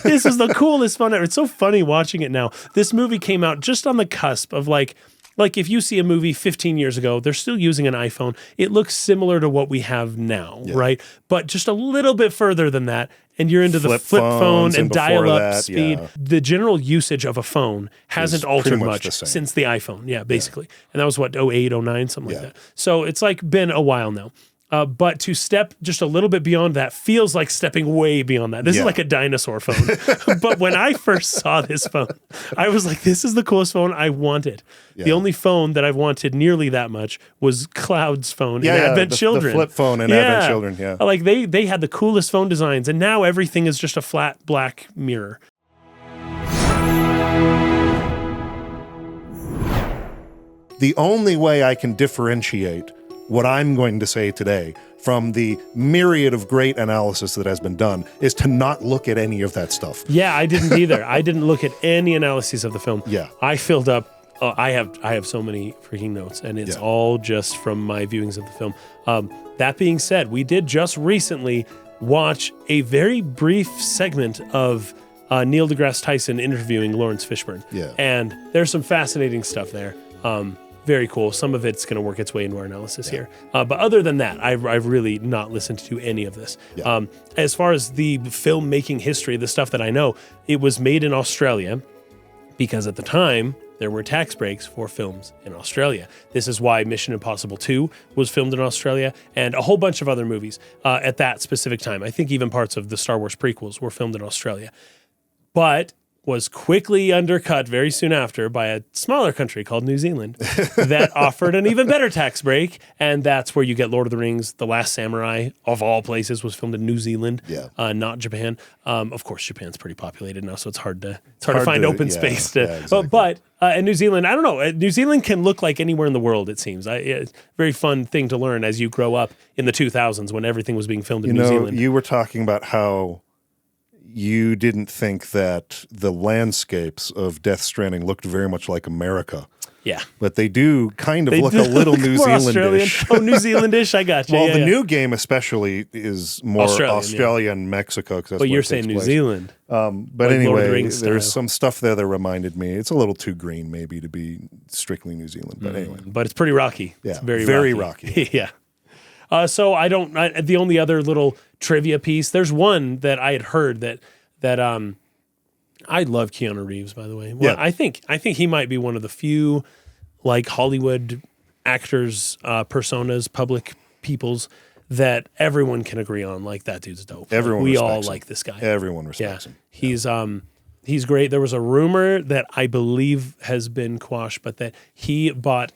This was the coolest fun ever. It's so funny watching it now. This movie came out just on the cusp of like if you see a movie 15 years ago, they're still using an iPhone. It looks similar to what we have now, right? But just a little bit further than that. And you're into the flip phone and dial-up speed. Yeah. The general usage of a phone hasn't altered much since the iPhone. Yeah, basically. And that was what, 08, 09, something like that. So it's like been a while now. But to step just a little bit beyond that feels like stepping way beyond that. This is like a dinosaur phone. But when I first saw this phone, I was like, this is the coolest phone I wanted. Yeah. The only phone that I've wanted nearly that much was Cloud's phone in Advent Children. The flip phone in Advent Children, yeah. Like they had the coolest phone designs, and now everything is just a flat black mirror. The only way I can differentiate what I'm going to say today from the myriad of great analysis that has been done is to not look at any of that stuff. Yeah, I didn't either. I didn't look at any analyses of the film. Yeah. I filled up, I have so many freaking notes, and it's all just from my viewings of the film. That being said, we did just recently watch a very brief segment of Neil deGrasse Tyson interviewing Lawrence Fishburne. Yeah. And there's some fascinating stuff there. Very cool. Some of it's going to work its way into our analysis here. But other than that, I've really not listened to any of this. Yeah. As far as the filmmaking history, the stuff that I know, it was made in Australia because at the time, there were tax breaks for films in Australia. This is why Mission Impossible 2 was filmed in Australia and a whole bunch of other movies at that specific time. I think even parts of the Star Wars prequels were filmed in Australia. But was quickly undercut very soon after by a smaller country called New Zealand that offered an even better tax break. And that's where you get Lord of the Rings. The Last Samurai, of all places, was filmed in New Zealand, not Japan. Of course, Japan's pretty populated now, so it's hard to find open space. Exactly. But in New Zealand, I don't know. New Zealand can look like anywhere in the world, it seems. It's a very fun thing to learn as you grow up in the 2000s when everything was being filmed in New Zealand. You were talking about how you didn't think that the landscapes of Death Stranding looked very much like America. Yeah. But they do kind of look a little New Zealandish. Oh, New Zealandish, I got you. Well, the new game especially is more Australia and Mexico. But you're saying New Zealand. But like anyway, there's some stuff there that reminded me. It's a little too green maybe to be strictly New Zealand. But anyway. But it's pretty rocky. Yeah, it's very rocky. Yeah. So the only other little trivia piece, there's one that I had heard that I love Keanu Reeves, by the way. Well, I think he might be one of the few like Hollywood actors, personas, public peoples that everyone can agree on. Like, that dude's dope. We all like this guy. Everyone respects him. He's great. There was a rumor that I believe has been quashed, but that he bought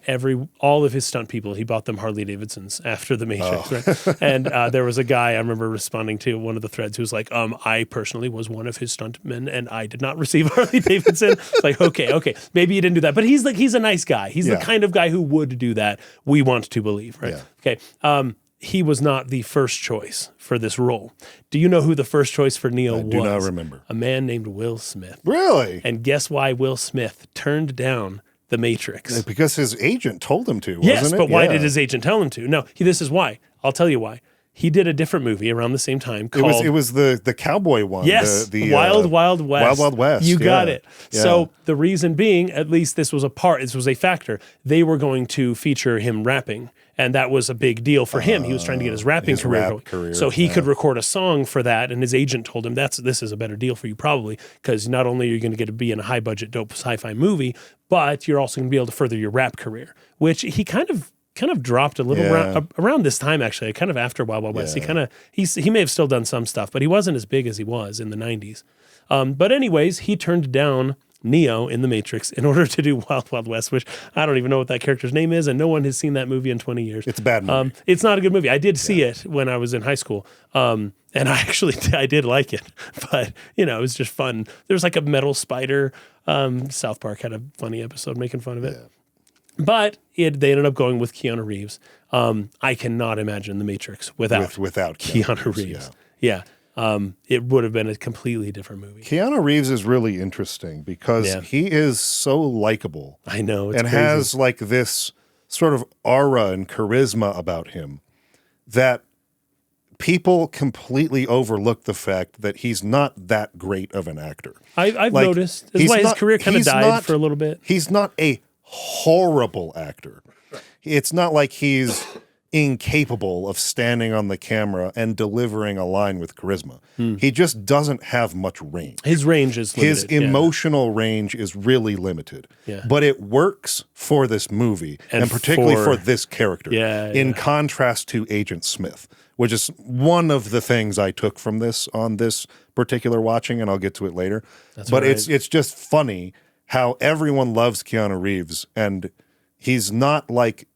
all of his stunt people. He bought them Harley Davidsons after The Matrix. Right? And there was a guy I remember responding to one of the threads who was like, I personally was one of his stuntmen and I did not receive Harley Davidson. It's like, okay, maybe you didn't do that, but he's a nice guy. He's the kind of guy who would do that. We want to believe, right? Yeah. Okay. He was not the first choice for this role. Do you know who the first choice for Neo was? I do not remember. A man named Will Smith. Really? And guess why Will Smith turned down The Matrix? Because his agent told him to, wasn't it? Yes, but why did his agent tell him to? No, this is why. I'll tell you why. He did a different movie around the same time called... It was the cowboy one. Yes, the Wild Wild West. Wild Wild West. You got it. Yeah. So the reason being, at least this was a factor, they were going to feature him rapping. And that was a big deal for him. He was trying to get his rapping career going. So he could record a song for that, and his agent told him, this is a better deal for you probably, because not only are you going to get to be in a high-budget, dope sci-fi movie, but you're also going to be able to further your rap career, which he kind of dropped a little around this time, actually, kind of after Wild Wild West. He may have still done some stuff, but he wasn't as big as he was in the 90s. But anyways, he turned down Neo in The Matrix in order to do Wild Wild West, which I don't even know what that character's name is, and no one has seen that movie in 20 years. It's a bad movie. It's not a good movie. I did see it when I was in high school, and I did like it, but it was just fun. There was like a metal spider. South Park had a funny episode making fun of it. Yeah. But they ended up going with Keanu Reeves. I cannot imagine The Matrix without Keanu Reeves. Yeah. It would have been a completely different movie. Keanu Reeves is really interesting because he is so likable. I know. It's and crazy. Has like this sort of aura and charisma about him that people completely overlook the fact that he's not that great of an actor. I've noticed. That's why his career kind of died for a little bit. He's not a horrible actor. It's not like he's incapable of standing on the camera and delivering a line with charisma. He just doesn't have much range. His range is limited. His emotional range is really limited. Yeah. But it works for this movie, and particularly for this character, in contrast to Agent Smith, which is one of the things I took from this on this particular watching, and I'll get to it later. But it's just funny how everyone loves Keanu Reeves, and he's not like,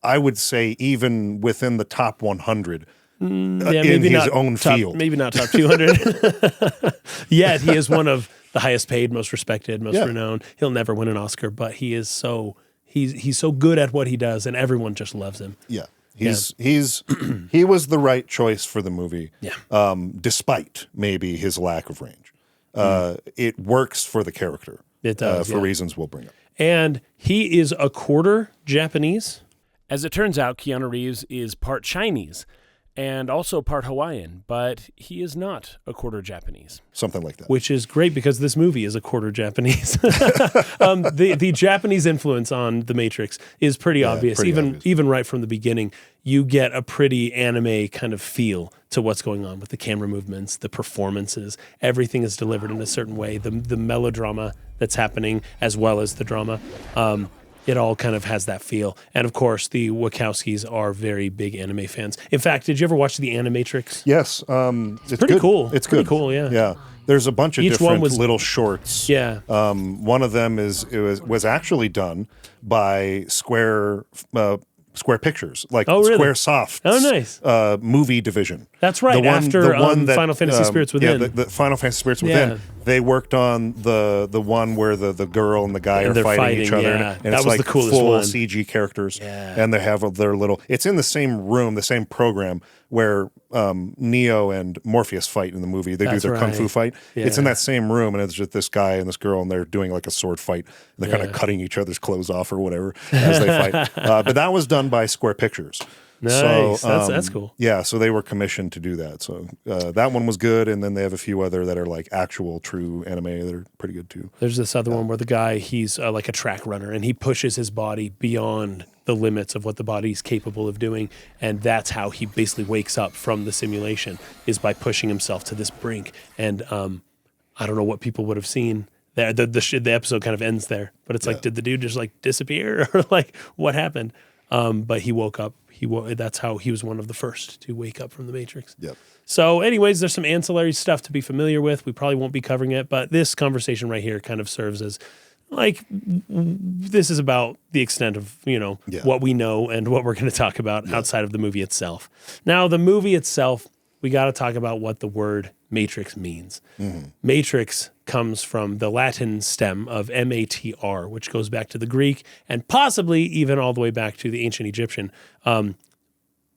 I would say, even within the top 100 in his own field. Maybe not top 200. Yet he is one of the highest paid, most respected, most renowned. He'll never win an Oscar, but he is he's so good at what he does, and everyone just loves him. Yeah. He was the right choice for the movie. Yeah. Despite maybe his lack of range. It works for the character. It does. For reasons we'll bring up. And he is a quarter Japanese. As it turns out, Keanu Reeves is part Chinese and also part Hawaiian, but he is not a quarter Japanese. Something like that. Which is great because this movie is a quarter Japanese. The Japanese influence on The Matrix is pretty obvious. Even right from the beginning, you get a pretty anime kind of feel to what's going on with the camera movements, the performances. Everything is delivered in a certain way. The melodrama that's happening as well as the drama. It all kind of has that feel. And of course, the Wachowskis are very big anime fans. In fact, did you ever watch The Animatrix? Yes. It's pretty good. cool. It's pretty good. cool, yeah. Yeah. There's a bunch of different little shorts. Yeah. One of them was actually done by Square Pictures, like Squaresoft's nice. Movie division. That's right. After Final Fantasy Spirits Within. Yeah, the Final Fantasy Spirits Within. They worked on the one where the girl and the guy are fighting each other. Yeah. And that it's was like the coolest full one. CG characters. Yeah. And they have their little... It's in the same room, the same program where Neo and Morpheus fight in the movie. They do their kung fu fight. Yeah. It's in that same room, and it's just this guy and this girl, and they're doing like a sword fight. And they're kind of cutting each other's clothes off or whatever as they fight. But that was done by Square Pictures. Nice. So, that's cool. Yeah, so they were commissioned to do that. So that one was good, and then they have a few other that are like actual true anime that are pretty good too. There's this other one where the guy, he's like a track runner, and he pushes his body beyond the limits of what the body's capable of doing, and that's how he basically wakes up from the simulation, is by pushing himself to this brink. And I don't know what people would have seen. The episode kind of ends there, but it's like, did the dude just like disappear, or like what happened? But he woke up. That's how he was one of the first to wake up from the Matrix. Yep. So anyways, there's some ancillary stuff to be familiar with. We probably won't be covering it, but this conversation right here kind of serves as like, this is about the extent of, what we know and what we're going to talk about outside of the movie itself. Now, the movie itself, we got to talk about what the word matrix means. Mm-hmm. Matrix comes from the Latin stem of M-A-T-R, which goes back to the Greek and possibly even all the way back to the ancient Egyptian.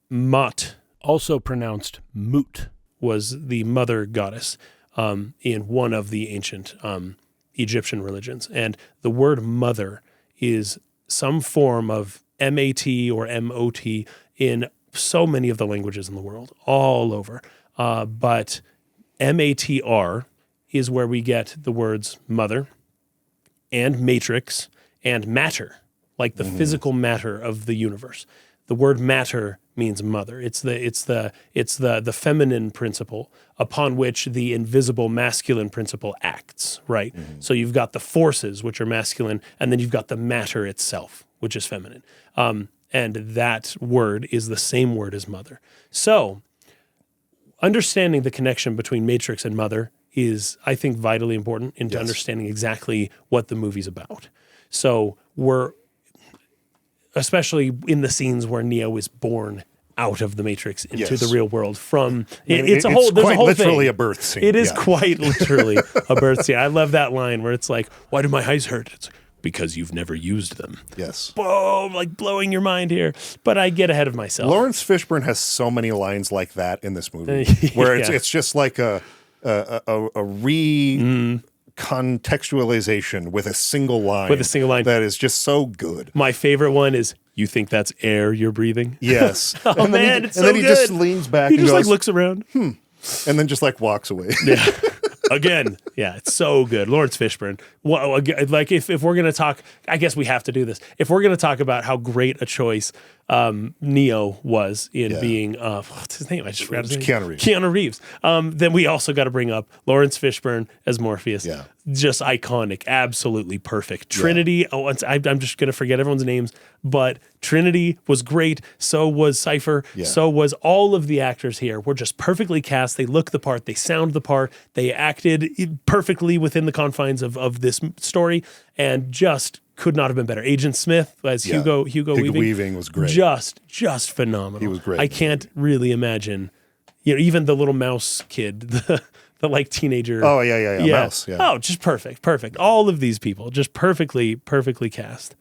Mot, also pronounced Mut, was the mother goddess in one of the ancient Egyptian religions. And the word mother is some form of M-A-T or M-O-T in so many of the languages in the world, all over. But M-A-T-R is where we get the words mother and matrix and matter, like the physical matter of the universe. The word matter means mother. It's the feminine principle upon which the invisible masculine principle acts, right? Mm-hmm. So you've got the forces, which are masculine, and then you've got the matter itself, which is feminine. And that word is the same word as mother. So understanding the connection between matrix and mother is, I think, vitally important into understanding exactly what the movie's about. So especially in the scenes where Neo is born out of the Matrix into the real world from there's a whole literally thing. A birth scene. It is quite literally a birth scene. I love that line where it's like, why do my eyes hurt? It's like, because you've never used them. Yes. Boom, like blowing your mind here. But I get ahead of myself. Lawrence Fishburne has so many lines like that in this movie where it's just like a contextualization with a single line. That is just so good. My favorite one is You think that's air you're breathing? Yes. Oh, man, it's so good. And then he just good. leans back He and just goes, like looks around. and then just like walks away. Yeah. Again, yeah, it's so good. Lawrence Fishburne. Well, like if we're gonna talk, I guess we have to do this. If we're gonna talk about how great a choice Neo was in being, what's his name? I just forgot his name. Keanu Reeves. Then we also got to bring up Lawrence Fishburne as Morpheus. Yeah. Just iconic, absolutely perfect. Trinity. Oh, I'm just gonna forget everyone's names, but Trinity was great. So was Cypher. Yeah. So was all of the actors here. Were just perfectly cast. They look the part. They sound the part. They acted perfectly within the confines of this story, and just could not have been better. Agent Smith as Hugo Weaving was great. Just phenomenal. He was great. I can't really imagine, even the little mouse kid, the like teenager. Oh yeah. Mouse. Yeah. Oh, just perfect. All of these people just perfectly cast.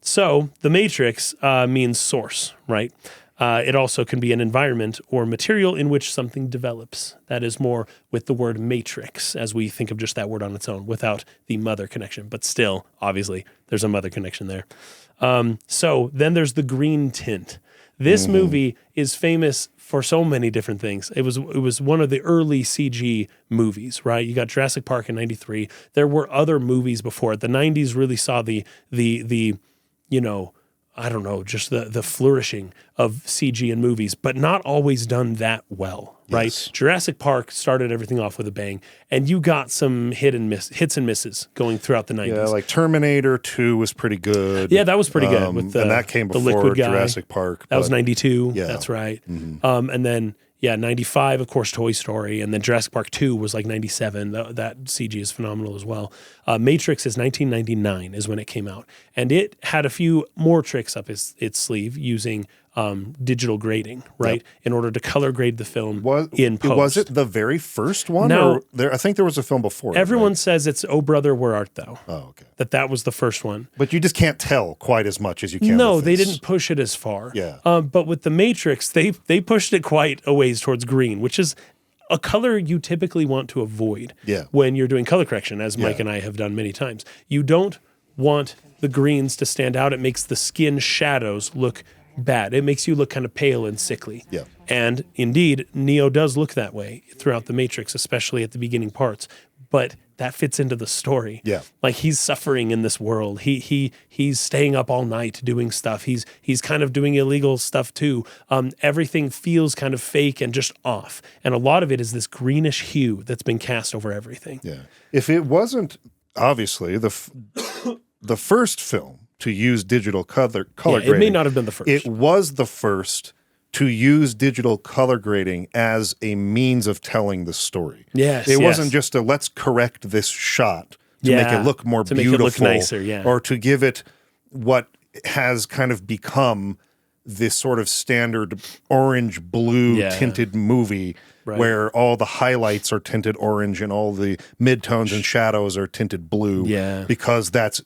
So the Matrix means source, right? It also can be an environment or material in which something develops. That is more with the word matrix, as we think of just that word on its own, without the mother connection. But still, obviously, there's a mother connection there. So then there's the green tint. This movie is famous for so many different things. It was one of the early CG movies, right? You got Jurassic Park in '93. There were other movies before it. The '90s really saw the I don't know, just the flourishing of CG in movies, but not always done that well, right? Yes. Jurassic Park started everything off with a bang, and you got some hits and misses going throughout the 90s. Yeah, like Terminator 2 was pretty good. Yeah, that was pretty good. With and that came before Jurassic Park. That was 92. Yeah. That's right. And then, 95, of course, Toy Story. And then Jurassic Park 2 was like 97. That CG is phenomenal as well. Matrix is 1999 is when it came out. And it had a few more tricks up its sleeve using digital grading, right? Yep. In order to color grade the film in post. Was it the very first one? Now, I think there was a film before. Everyone says it's Oh Brother, Where Art Thou? Oh, okay. That was the first one. But you just can't tell quite as much as you can. No, with they this. didn't push it as far. Yeah. But with the Matrix, they pushed it quite a ways towards green, which is a color you typically want to avoid when you're doing color correction, as Mike and I have done many times. You don't want the greens to stand out. It makes the skin shadows look bad. It makes you look kind of pale and sickly. Yeah. And indeed, Neo does look that way throughout the Matrix, especially at the beginning parts. But that fits into the story. Yeah. Like he's suffering in this world. He's staying up all night doing stuff. He's kind of doing illegal stuff too. Everything feels kind of fake and just off. And a lot of it is this greenish hue that's been cast over everything. Yeah. If it wasn't obviously the first film to use digital color grading. It may not have been the first. It was the first to use digital color grading as a means of telling the story. Yes. It wasn't just let's correct this shot to make it look more beautiful. Make it look nicer, or to give it what has kind of become this sort of standard orange-blue tinted movie where all the highlights are tinted orange and all the midtones and shadows are tinted blue because that's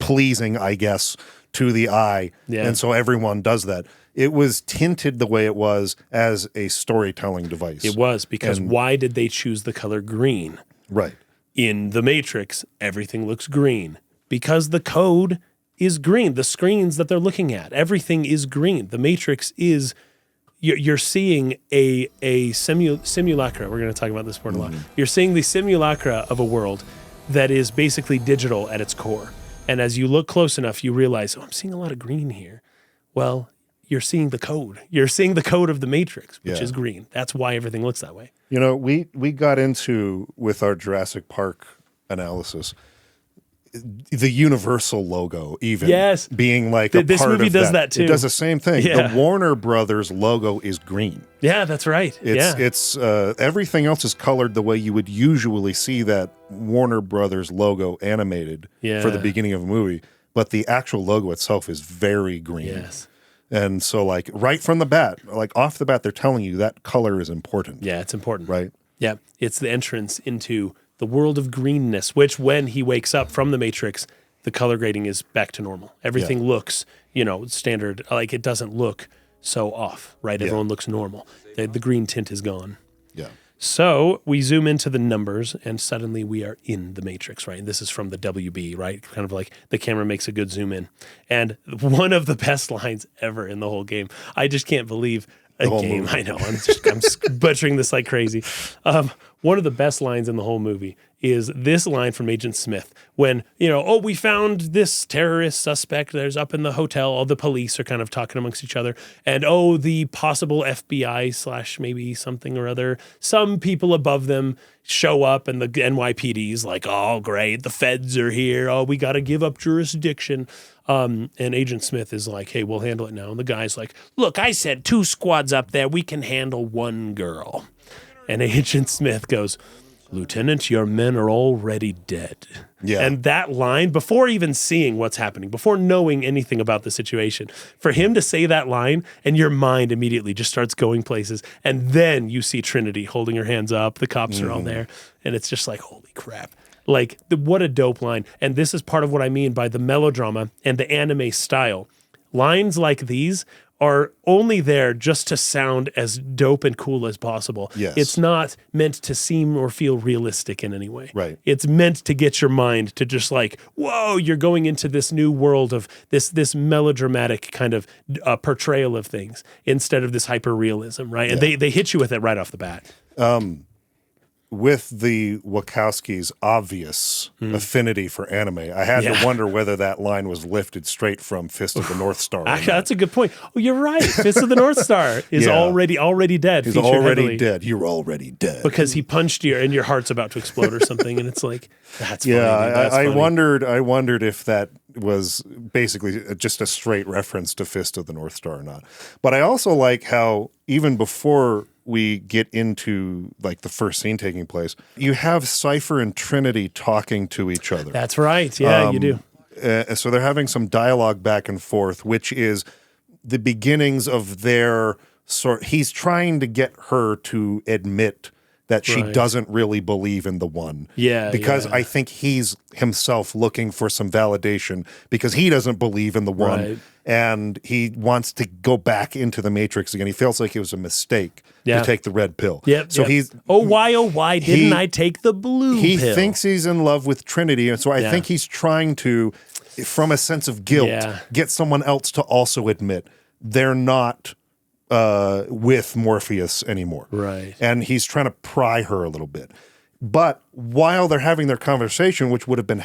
pleasing, I guess, to the eye. Yeah. And so everyone does that. It was tinted the way it was as a storytelling device. It was, because why did they choose the color green? Right. In The Matrix, everything looks green because the code is green. The screens that they're looking at, everything is green. The Matrix is, you're seeing a simulacra. We're going to talk about this word a lot. You're seeing the simulacra of a world that is basically digital at its core. And as you look close enough, you realize, I'm seeing a lot of green here. Well, you're seeing the code. You're seeing the code of the Matrix, which is green. That's why everything looks that way. You know, we got into, with our Jurassic Park analysis, the Universal logo even being like a this part movie of does that too. It does the same thing. Yeah. The Warner Brothers logo is green. Yeah, that's right. It's everything else is colored the way you would usually see that Warner Brothers logo animated for the beginning of a movie, but the actual logo itself is very green. Yes. And so, like, right from the bat, like off the bat, they're telling you that color is important. Yeah, it's important. Right? Yeah. It's the entrance into the world of greenness, which when he wakes up from the Matrix, the color grading is back to normal. Everything looks, standard. Like, it doesn't look so off, right? Everyone looks normal. The green tint is gone. Yeah. So we zoom into the numbers, and suddenly we are in the Matrix, right? And this is from the WB, right? Kind of like the camera makes a good zoom in. And one of the best lines ever in the whole game. I just can't believe a game. Movie. I know. I'm butchering this like crazy. One of the best lines in the whole movie is this line from Agent Smith when, we found this terrorist suspect there's up in the hotel. All the police are kind of talking amongst each other. And, the possible FBI / maybe something or other, some people above them show up and the NYPD's like, oh, great, the feds are here. Oh, we got to give up jurisdiction. And Agent Smith is like, hey, we'll handle it now. And the guy's like, look, I said 2 squads up there. We can handle 1 girl. And Agent Smith goes, Lieutenant, your men are already dead. Yeah. And that line, before even seeing what's happening, before knowing anything about the situation, for him to say that line and your mind immediately just starts going places. And then you see Trinity holding her hands up. The cops are all there. And it's just like, holy crap. Like, what a dope line. And this is part of what I mean by the melodrama and the anime style. Lines like these are only there just to sound as dope and cool as possible. Yes. It's not meant to seem or feel realistic in any way. Right. It's meant to get your mind to just like, whoa, you're going into this new world of this melodramatic kind of portrayal of things instead of this hyper-realism, right? And they hit you with it right off the bat. With the Wachowskis' obvious affinity for anime, I had to wonder whether that line was lifted straight from Fist of the North Star. Actually, that's a good point. Oh, you're right. Fist of the North Star is already dead. He's already dead. You're already dead. Because he punched you and your heart's about to explode or something, and it's like, that's funny. I wondered if that was basically just a straight reference to Fist of the North Star or not. But I also like how even before we get into like the first scene taking place, you have Cypher and Trinity talking to each other. That's right. Yeah, you do. So they're having some dialogue back and forth, which is the beginnings of their sort. He's trying to get her to admit that she doesn't really believe in the one. Yeah. Because I think he's himself looking for some validation because he doesn't believe in the one. Right. And he wants to go back into the Matrix again. He feels like it was a mistake to take the red pill. So he's why didn't I take the blue pill? He thinks he's in love with Trinity, and so I think he's trying to, from a sense of guilt, get someone else to also admit they're not with Morpheus anymore. Right. And he's trying to pry her a little bit. But while they're having their conversation, which they would have been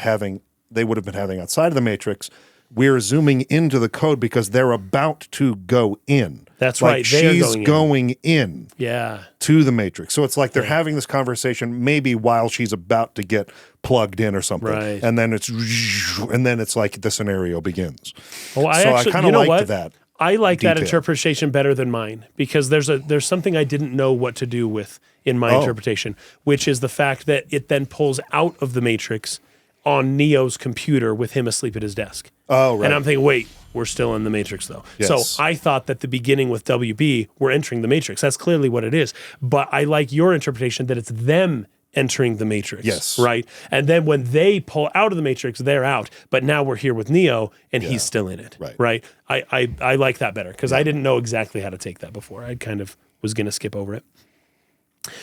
having outside of the Matrix, we're zooming into the code because they're about to go in. That's right. She's going in to the Matrix. So it's like they're having this conversation maybe while she's about to get plugged in or something. Right. And then it's like the scenario begins. Oh, I kind of liked that. I like that interpretation better than mine because there's something I didn't know what to do with in my interpretation, which is the fact that it then pulls out of the Matrix on Neo's computer with him asleep at his desk. Oh, right. And I'm thinking, wait, we're still in the Matrix though. Yes. So I thought that the beginning with WB, we're entering the Matrix. That's clearly what it is. But I like your interpretation that it's them entering the Matrix. Yes. Right? And then when they pull out of the Matrix, they're out. But now we're here with Neo and he's still in it. Right? I like that better because I didn't know exactly how to take that before. I kind of was going to skip over it.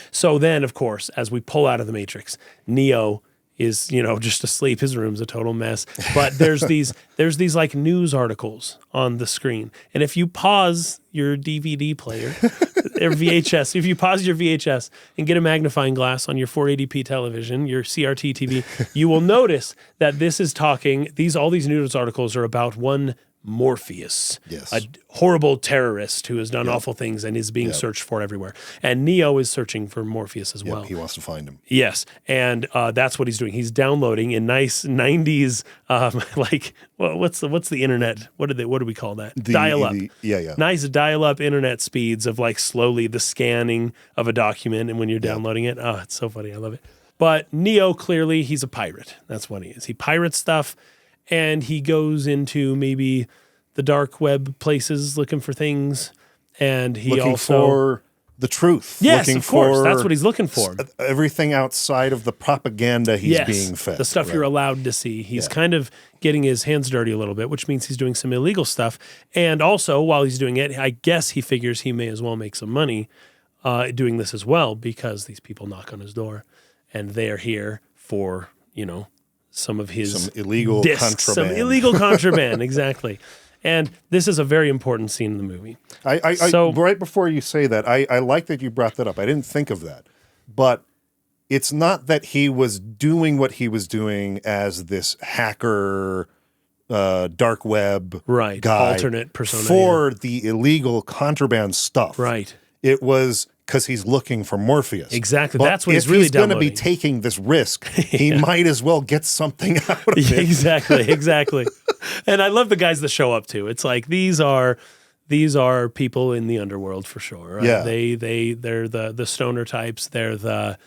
So then, of course, as we pull out of the Matrix, Neo is, just asleep. His room's a total mess. But there's these like news articles on the screen. And if you pause your DVD player or VHS, if you pause your VHS and get a magnifying glass on your 480p television, your CRT TV, you will notice that this is all these news articles are about one Morpheus, a horrible terrorist who has done awful things and is being searched for everywhere. And Neo is searching for Morpheus as well. He wants to find him. Yes, and that's what he's doing. He's downloading in nice 90s, what's the internet? What do we call that? Dial-up. Nice dial-up internet speeds of like slowly the scanning of a document, and when you're downloading it, it's so funny. I love it. But Neo, clearly, he's a pirate. That's what he is. He pirates stuff. And he goes into maybe the dark web places looking for things. And he looking for the truth. Yes, of course. That's what he's looking for. Everything outside of the propaganda he's being fed. The stuff you're allowed to see. He's kind of getting his hands dirty a little bit, which means he's doing some illegal stuff. And also, while he's doing it, I guess he figures he may as well make some money. doing this as well, because these people knock on his door, and they're here for, some of his illegal contraband. Some illegal contraband, exactly. And this is a very important scene in the movie. So right before you say that, I like that you brought that up. I didn't think of that. But it's not that he was doing what he was doing as this hacker, dark web guy. Alternate persona. For the illegal contraband stuff. Right. It was because he's looking for Morpheus. Exactly. But that's what he's really downloading. If he's going to be taking this risk, he might as well get something out of it. Exactly. And I love the guys that show up too. It's like these are people in the underworld for sure. Right? Yeah. They're the stoner types. They're the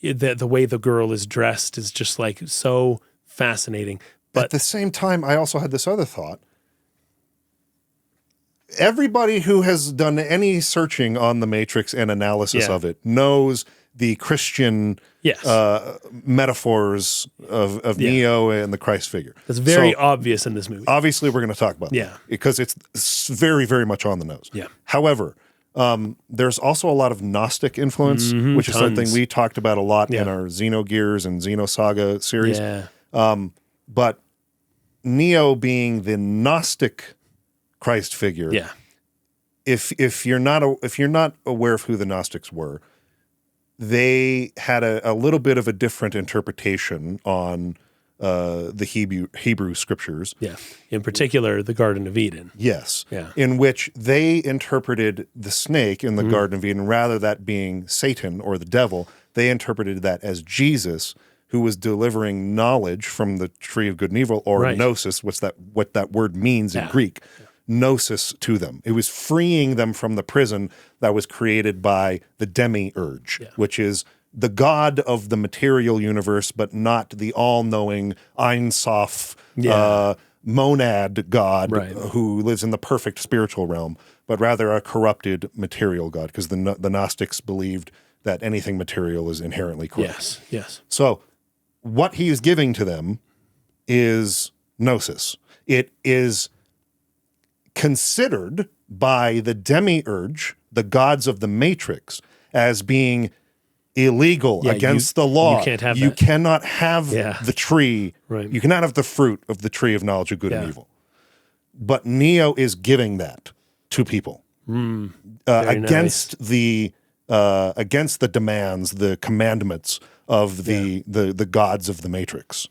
way the girl is dressed is just like so fascinating. But at the same time, I also had this other thought. Everybody who has done any searching on the Matrix and analysis of it knows the Christian metaphors of Neo and the Christ figure. That's very obvious in this movie. Obviously, we're going to talk about that because it's very, very much on the nose. Yeah. However, there's also a lot of Gnostic influence, which is something we talked about a lot in our Xenogears and Xenosaga series. Yeah. But Neo being the Gnostic Christ figure. Yeah. If you're not aware of who the Gnostics were, they had a little bit of a different interpretation on the Hebrew scriptures. Yeah. In particular, the Garden of Eden. Yes. Yeah. In which they interpreted the snake in the Garden of Eden, rather that being Satan or the devil, they interpreted that as Jesus, who was delivering knowledge from the tree of good and evil, or gnosis, what that word means in Greek. Gnosis to them. It was freeing them from the prison that was created by the demiurge, which is the god of the material universe, but not the all-knowing Ein Sof monad god who lives in the perfect spiritual realm, but rather a corrupted material god, because the Gnostics believed that anything material is inherently corrupt. Yes. So what he is giving to them is gnosis. It is considered by the demiurge, the gods of the Matrix, as being illegal against the law. You can't have You that. cannot have the tree. Right. You cannot have the fruit of the tree of knowledge of good and evil. But Neo is giving that to people against the demands, the commandments of the gods of the Matrix,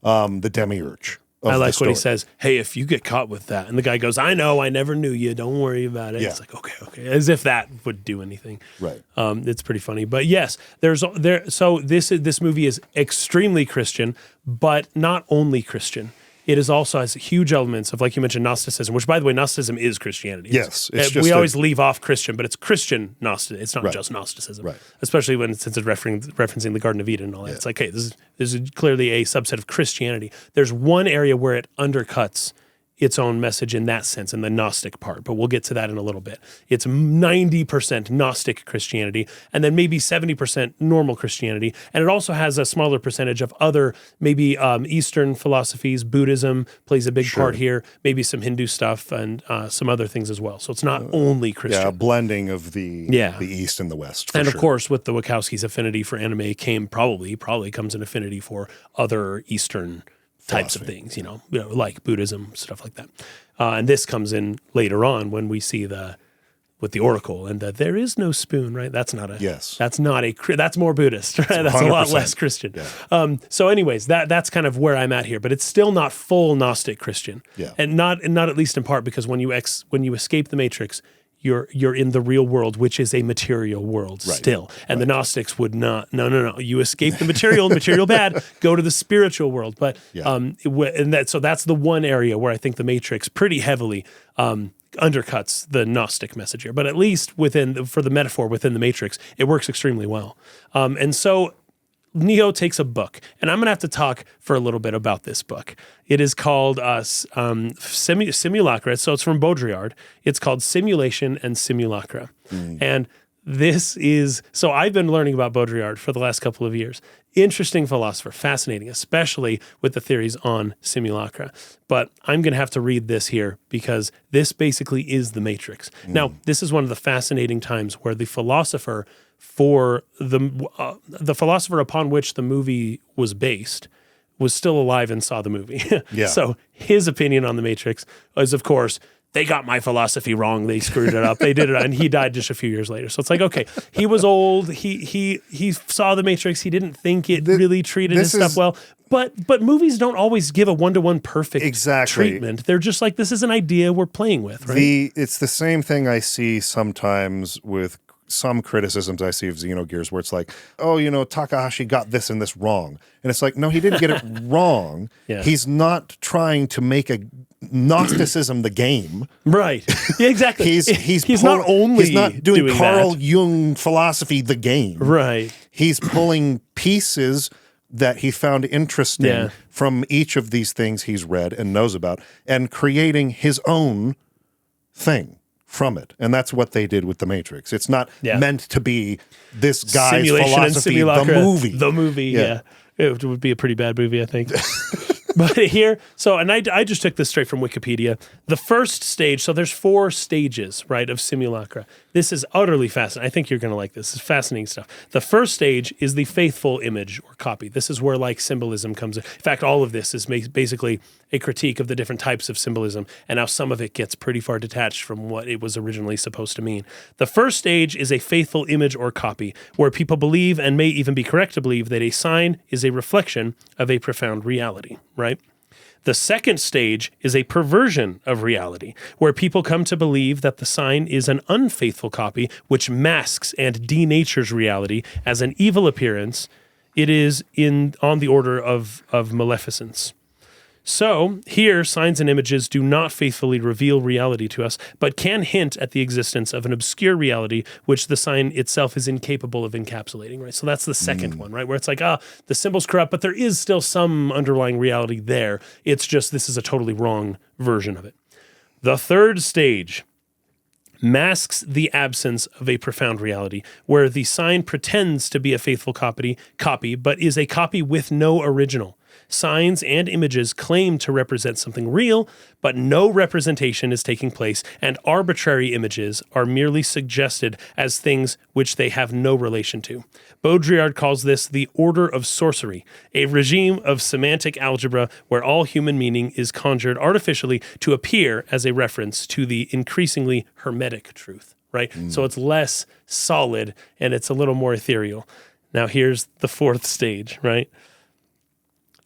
the demiurge. I like when he says, "Hey, if you get caught with that," and the guy goes, "I know, I never knew you. Don't worry about it." Yeah. It's like, okay, as if that would do anything. Right. It's pretty funny, but yes, So this movie is extremely Christian, but not only Christian. It is also has huge elements of, like you mentioned, Gnosticism, which, by the way, Gnosticism is Christianity. Yes. We always leave off Christian, but it's Christian Gnosticism. It's not just Gnosticism. Right. Especially since it's referencing the Garden of Eden and all that. It's like, hey, this is clearly a subset of Christianity. There's one area where it undercuts its own message in that sense, in the Gnostic part, but we'll get to that in a little bit. It's 90% Gnostic Christianity, and then maybe 70% normal Christianity, and it also has a smaller percentage of other, maybe Eastern philosophies. Buddhism plays a big part here, maybe some Hindu stuff, and some other things as well. So it's not only Christian. Yeah, a blending of the East and the West. And of course, with the Wachowskis' affinity for anime probably comes an affinity for other Eastern types of things, like Buddhism, stuff like that. And this comes in later on when we see with the Oracle and that there is no spoon, right? That's not that's more Buddhist, right? That's 100%. A lot less Christian. Yeah. So anyways, that's kind of where I'm at here, but it's still not full Gnostic Christian. Yeah. And not at least in part because when you escape the Matrix, you're in the real world, which is a material world still. And the Gnostics would not, no. You escape the material bad, go to the spiritual world. But so that's the one area where I think the Matrix pretty heavily undercuts the Gnostic message here. But at least for the metaphor within the Matrix, it works extremely well. And so Neo takes a book, and I'm going to have to talk for a little bit about this book. It is called Simulacra. So it's from Baudrillard. It's called Simulation and Simulacra. And this is, so I've been learning about Baudrillard for the last couple of years. interesting philosopher, fascinating, especially with the theories on simulacra. But I'm going to have to read this here because this basically is the Matrix. Now, this is one of the fascinating times where the philosopher the philosopher upon which the movie was based was still alive and saw the movie. Yeah. So his opinion on the Matrix is, of course, they got my philosophy wrong. They screwed it up. They did it, and he died just a few years later. So it's like, okay, he was old. He saw the Matrix. He didn't think it really treated his stuff well. But movies don't always give a one-to-one perfect treatment. They're just like, this is an idea we're playing with, right? It's the same thing I see sometimes with some criticisms I see of Xenogears where it's like, oh, Takahashi got this and this wrong. And it's like, no, he didn't get it wrong. Yeah. He's not trying to make a Gnosticism the game. Right. Yeah, exactly. He's not doing Carl Jung philosophy the game. Right. He's pulling pieces that he found interesting from each of these things he's read and knows about and creating his own thing from it. And that's what they did with The Matrix. It's not meant to be this guy's Simulation philosophy, and the movie. The movie, yeah. It would be a pretty bad movie, I think. But here, and I just took this straight from Wikipedia. The first stage, so there's 4 stages, right, of simulacra. This is utterly fascinating. I think you're going to like this. It's fascinating stuff. The first stage is the faithful image or copy. This is where like symbolism comes in. In fact, all of this is basically a critique of the different types of symbolism and how some of it gets pretty far detached from what it was originally supposed to mean. The first stage is a faithful image or copy, where people believe and may even be correct to believe that a sign is a reflection of a profound reality, right? The second stage is a perversion of reality, where people come to believe that the sign is an unfaithful copy, which masks and denatures reality as an evil appearance. It is on the order of maleficence. So here, signs and images do not faithfully reveal reality to us, but can hint at the existence of an obscure reality, which the sign itself is incapable of encapsulating, right? So that's the second one, right? Where it's like, the symbol's corrupt, but there is still some underlying reality there. It's just, this is a totally wrong version of it. The third stage masks the absence of a profound reality, where the sign pretends to be a faithful copy, but is a copy with no original. Signs and images claim to represent something real, but no representation is taking place, and arbitrary images are merely suggested as things which they have no relation to. Baudrillard calls this the order of sorcery, a regime of semantic algebra where all human meaning is conjured artificially to appear as a reference to the increasingly hermetic truth, right? So it's less solid and it's a little more ethereal. Now here's the fourth stage, right?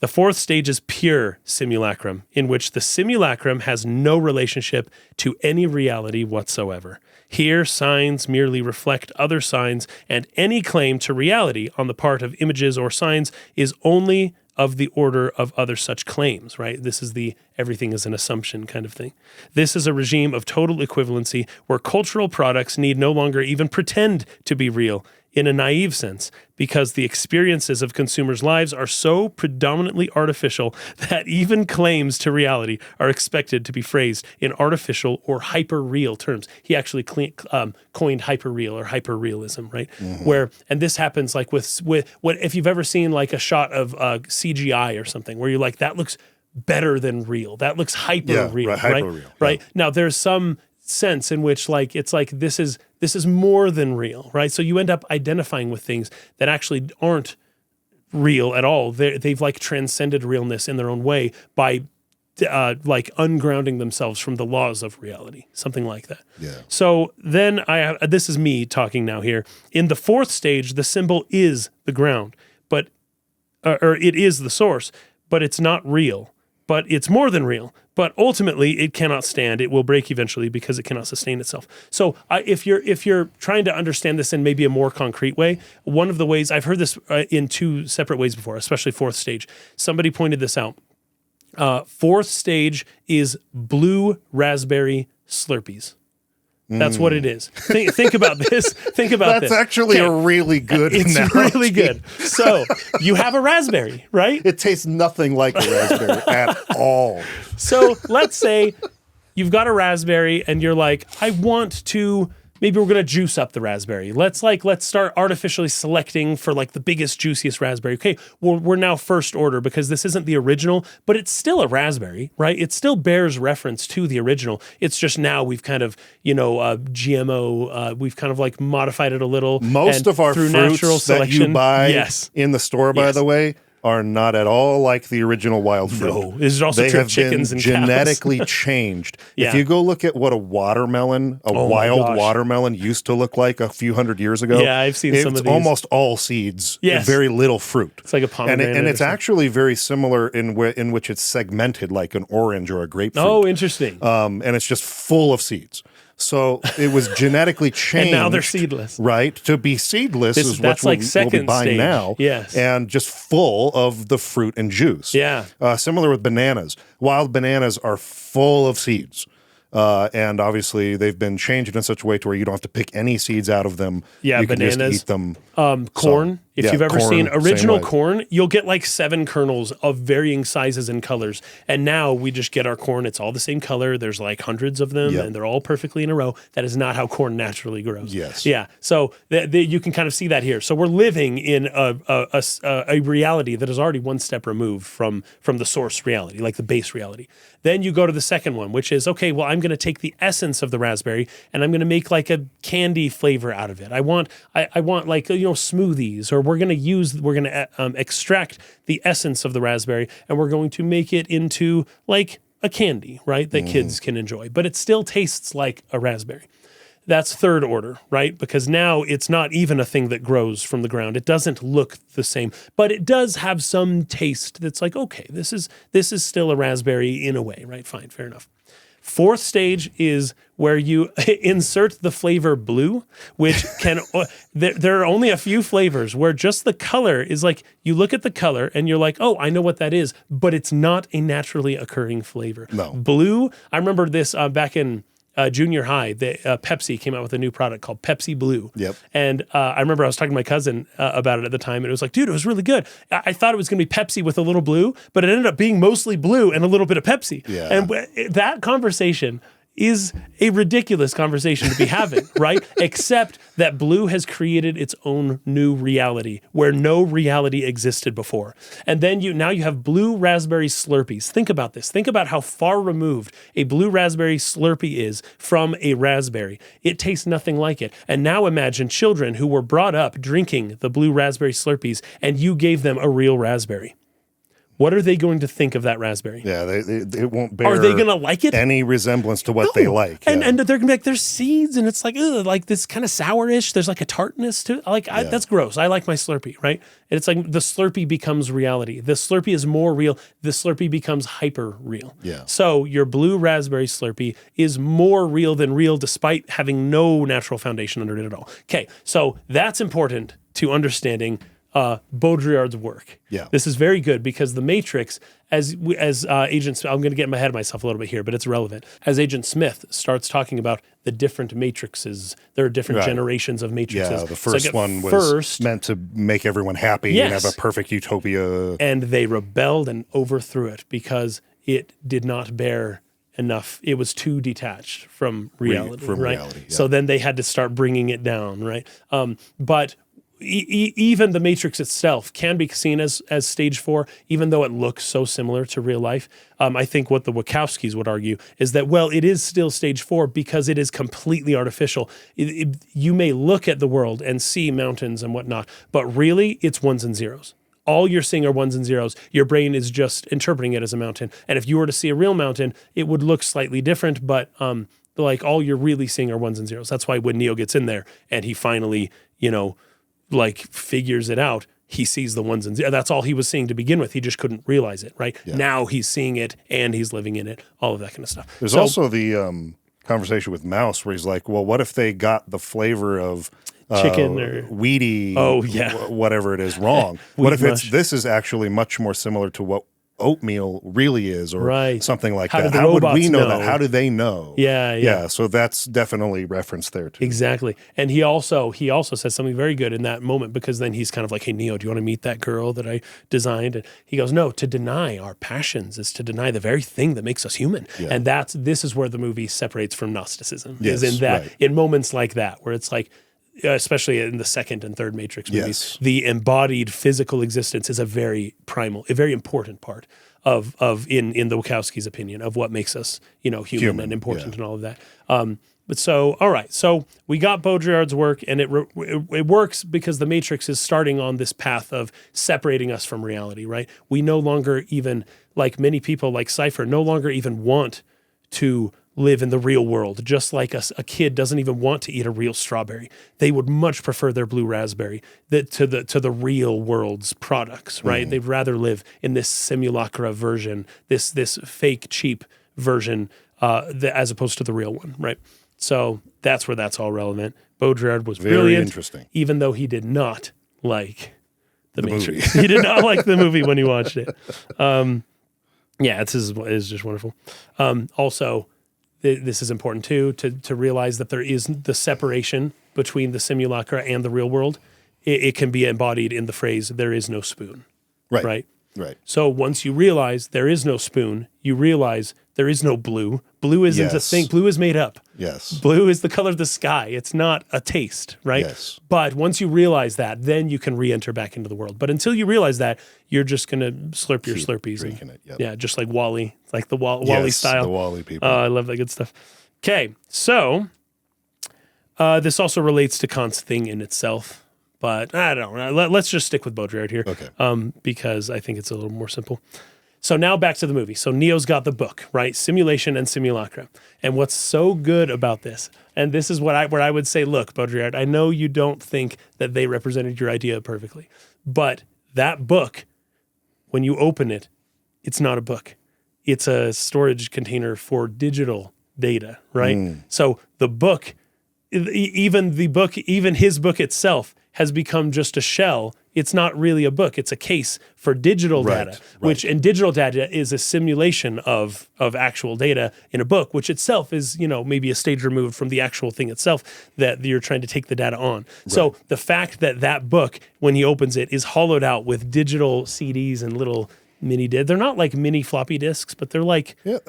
The fourth stage is pure simulacrum, in which the simulacrum has no relationship to any reality whatsoever. Here, signs merely reflect other signs, and any claim to reality on the part of images or signs is only of the order of other such claims, right? This is the everything is an assumption kind of thing. This is a regime of total equivalency where cultural products need no longer even pretend to be real in a naive sense, because the experiences of consumers' lives are so predominantly artificial that even claims to reality are expected to be phrased in artificial or hyper-real terms. He actually coined hyper-real or hyper-realism, right? And this happens like with what if you've ever seen like a shot of CGI or something where you're like, that looks better than real. That looks hyper-real, right? Now there's some sense in which like it's like this is more than real, right? So you end up identifying with things that actually aren't real at all. They've like transcended realness in their own way by like ungrounding themselves from the laws of reality, something like that. Yeah. So then this is me talking now here. In the fourth stage, the symbol is the ground, but or it is the source, but it's not real. But it's more than real. But ultimately, it cannot stand. It will break eventually because it cannot sustain itself. So if you're trying to understand this in maybe a more concrete way, one of the ways, I've heard this in 2 separate ways before, especially fourth stage. Somebody pointed this out. Fourth stage is blue raspberry Slurpees. That's what it is. Think about this. Think about this. That's actually a really good It's analogy. really good. So you have a raspberry, right? It tastes nothing like a raspberry at all. So let's say you've got a raspberry and you're like, I want to maybe we're going to juice up the raspberry. Let's start artificially selecting for like the biggest, juiciest raspberry. Okay, we're now first order because this isn't the original, but it's still a raspberry, right? It still bears reference to the original. It's just now we've kind of, GMO, we've kind of like modified it a little. Most of our fruits that you buy in the store, by the way, are not at all like the original wild fruit. No, there's also they have chickens been and genetically changed. If you go look at what a watermelon, wild watermelon used to look like a few hundred years ago, I've seen some of these. It's almost all seeds, very little fruit. It's like a pomegranate. And it's actually very similar in which it's segmented like an orange or a grapefruit. Oh, interesting. And it's just full of seeds. So it was genetically changed. And now they're seedless. Right? To be seedless is what we'll be buying now. Yes. And just full of the fruit and juice. Yeah. Similar with bananas. Wild bananas are full of seeds. And obviously they've been changed in such a way to where you don't have to pick any seeds out of them. Yeah, you bananas. can just eat them. Corn. If you've ever corn, seen original corn, you'll get like 7 kernels of varying sizes and colors. And now we just get our corn. It's all the same color. There's like hundreds of them and they're all perfectly in a row. That is not how corn naturally grows. Yes. Yeah. So you can kind of see that here. So we're living in a reality that is already one step removed from the source reality, like the base reality. Then you go to the second one, which is, okay, well, I'm going to take the essence of the raspberry and I'm going to make like a candy flavor out of it. I want like, smoothies, or we're going to extract the essence of the raspberry and we're going to make it into like a candy, right? That kids can enjoy, but it still tastes like a raspberry. That's third order, right? Because now it's not even a thing that grows from the ground. It doesn't look the same, but it does have some taste that's like, okay, this is still a raspberry in a way, right? Fine, fair enough. Fourth stage is where you insert the flavor blue, which can, there are only a few flavors where just the color is like, you look at the color and you're like, oh, I know what that is, but it's not a naturally occurring flavor. No. Blue, I remember this back in junior high, Pepsi came out with a new product called Pepsi Blue. Yep. And I remember I was talking to my cousin about it at the time, and it was like, dude, it was really good. I thought it was going to be Pepsi with a little blue, but it ended up being mostly blue and a little bit of Pepsi. Yeah. And that conversation is a ridiculous conversation to be having, right? Except that blue has created its own new reality where no reality existed before. And then now you have blue raspberry Slurpees. Think about this. Think about how far removed a blue raspberry Slurpee is from a raspberry. It tastes nothing like it. And now imagine children who were brought up drinking the blue raspberry Slurpees and you gave them a real raspberry. What are they going to think of that raspberry? Yeah, it won't bear. Are they going to like it? Any resemblance to what they like? And they're going to be like, there's seeds, and it's like, ugh, like this kind of sourish. There's like a tartness to it. That's gross. I like my Slurpee, right? And it's like the Slurpee becomes reality. The Slurpee is more real. The Slurpee becomes hyper real. Yeah. So your blue raspberry Slurpee is more real than real, despite having no natural foundation under it at all. Okay, so that's important to understanding Baudrillard's work. Yeah. This is very good because the Matrix, as Agent, I'm going to get ahead of myself a little bit here, but it's relevant. As Agent Smith starts talking about the different matrices, there are different generations of matrices. Yeah, the first one was meant to make everyone happy and have a perfect utopia. And they rebelled and overthrew it because it did not bear enough. It was too detached from reality, right? Yeah. So then they had to start bringing it down, right? But even the Matrix itself can be seen as stage 4, even though it looks so similar to real life. I think what the Wachowskis would argue is that, well, it is still stage 4 because it is completely artificial. You may look at the world and see mountains and whatnot, but really it's ones and zeros. All you're seeing are ones and zeros. Your brain is just interpreting it as a mountain. And if you were to see a real mountain, it would look slightly different, but like all you're really seeing are ones and zeros. That's why when Neo gets in there and he finally, like figures it out, he sees the ones and zeros. That's all he was seeing to begin with. He just couldn't realize it, right? Yeah. Now he's seeing it and he's living in it, all of that kind of stuff. There's also the conversation with Mouse where he's like, well, what if they got the flavor of chicken or weedy, whatever it is, wrong? What if this is actually much more similar to what oatmeal really is, or something like that. How would we know that? How do they know? Yeah. So that's definitely referenced there too. Exactly. And he also says something very good in that moment, because then he's kind of like, hey, Neo, do you want to meet that girl that I designed? And he goes, no, to deny our passions is to deny the very thing that makes us human. Yeah. And this is where the movie separates from Gnosticism. Yes, is in that in moments like that, where it's like, especially in the second and third Matrix movies, the embodied physical existence is a very important part of in the Wachowskis' opinion of what makes us, human and important and all of that. But so, all right, so we got Baudrillard's work, and it works because the Matrix is starting on this path of separating us from reality, right? We no longer even, like many people like Cypher, no longer even want to live in the real world, just like a kid doesn't even want to eat a real strawberry. They would much prefer their blue raspberry to the real world's products, right? They'd rather live in this simulacra version, this fake, cheap version, as opposed to the real one, right? So that's where that's all relevant. Baudrillard was very brilliant, interesting, even though he did not like the Matrix. He did not like the movie when he watched it. It's just wonderful. Also, this is important too, to realize that there is the separation between the simulacra and the real world. It can be embodied in the phrase, there is no spoon. Right. So once you realize there is no spoon, you realize there is no blue. Blue isn't a thing. Blue is made up. Yes. Blue is the color of the sky. It's not a taste, right? Yes. But once you realize that, then you can re-enter back into the world. But until you realize that, you're just going to slurp your Slurpees. Drinking it, Yeah, just like WALL-E. It's like the WALL-E style. The WALL-E people. I love that good stuff. Okay, so this also relates to Kant's thing in itself. But I don't know. Let's just stick with Baudrillard here. Okay. Because I think it's a little more simple. So now back to the movie. So Neo's got the book, right? Simulation and Simulacra. And what's so good about this, and this is where I would say, look, Baudrillard, I know you don't think that they represented your idea perfectly, but that book, when you open it, it's not a book. It's a storage container for digital data, right? So the book, even his book itself has become just a shell. It's not really a book. It's a case for digital data, which in digital data is a simulation of actual data in a book, which itself is, maybe a stage removed from the actual thing itself that you're trying to take the data on. So the fact that book, when he opens it, is hollowed out with digital CDs and little mini discs. They're not like mini floppy disks, but they're like they're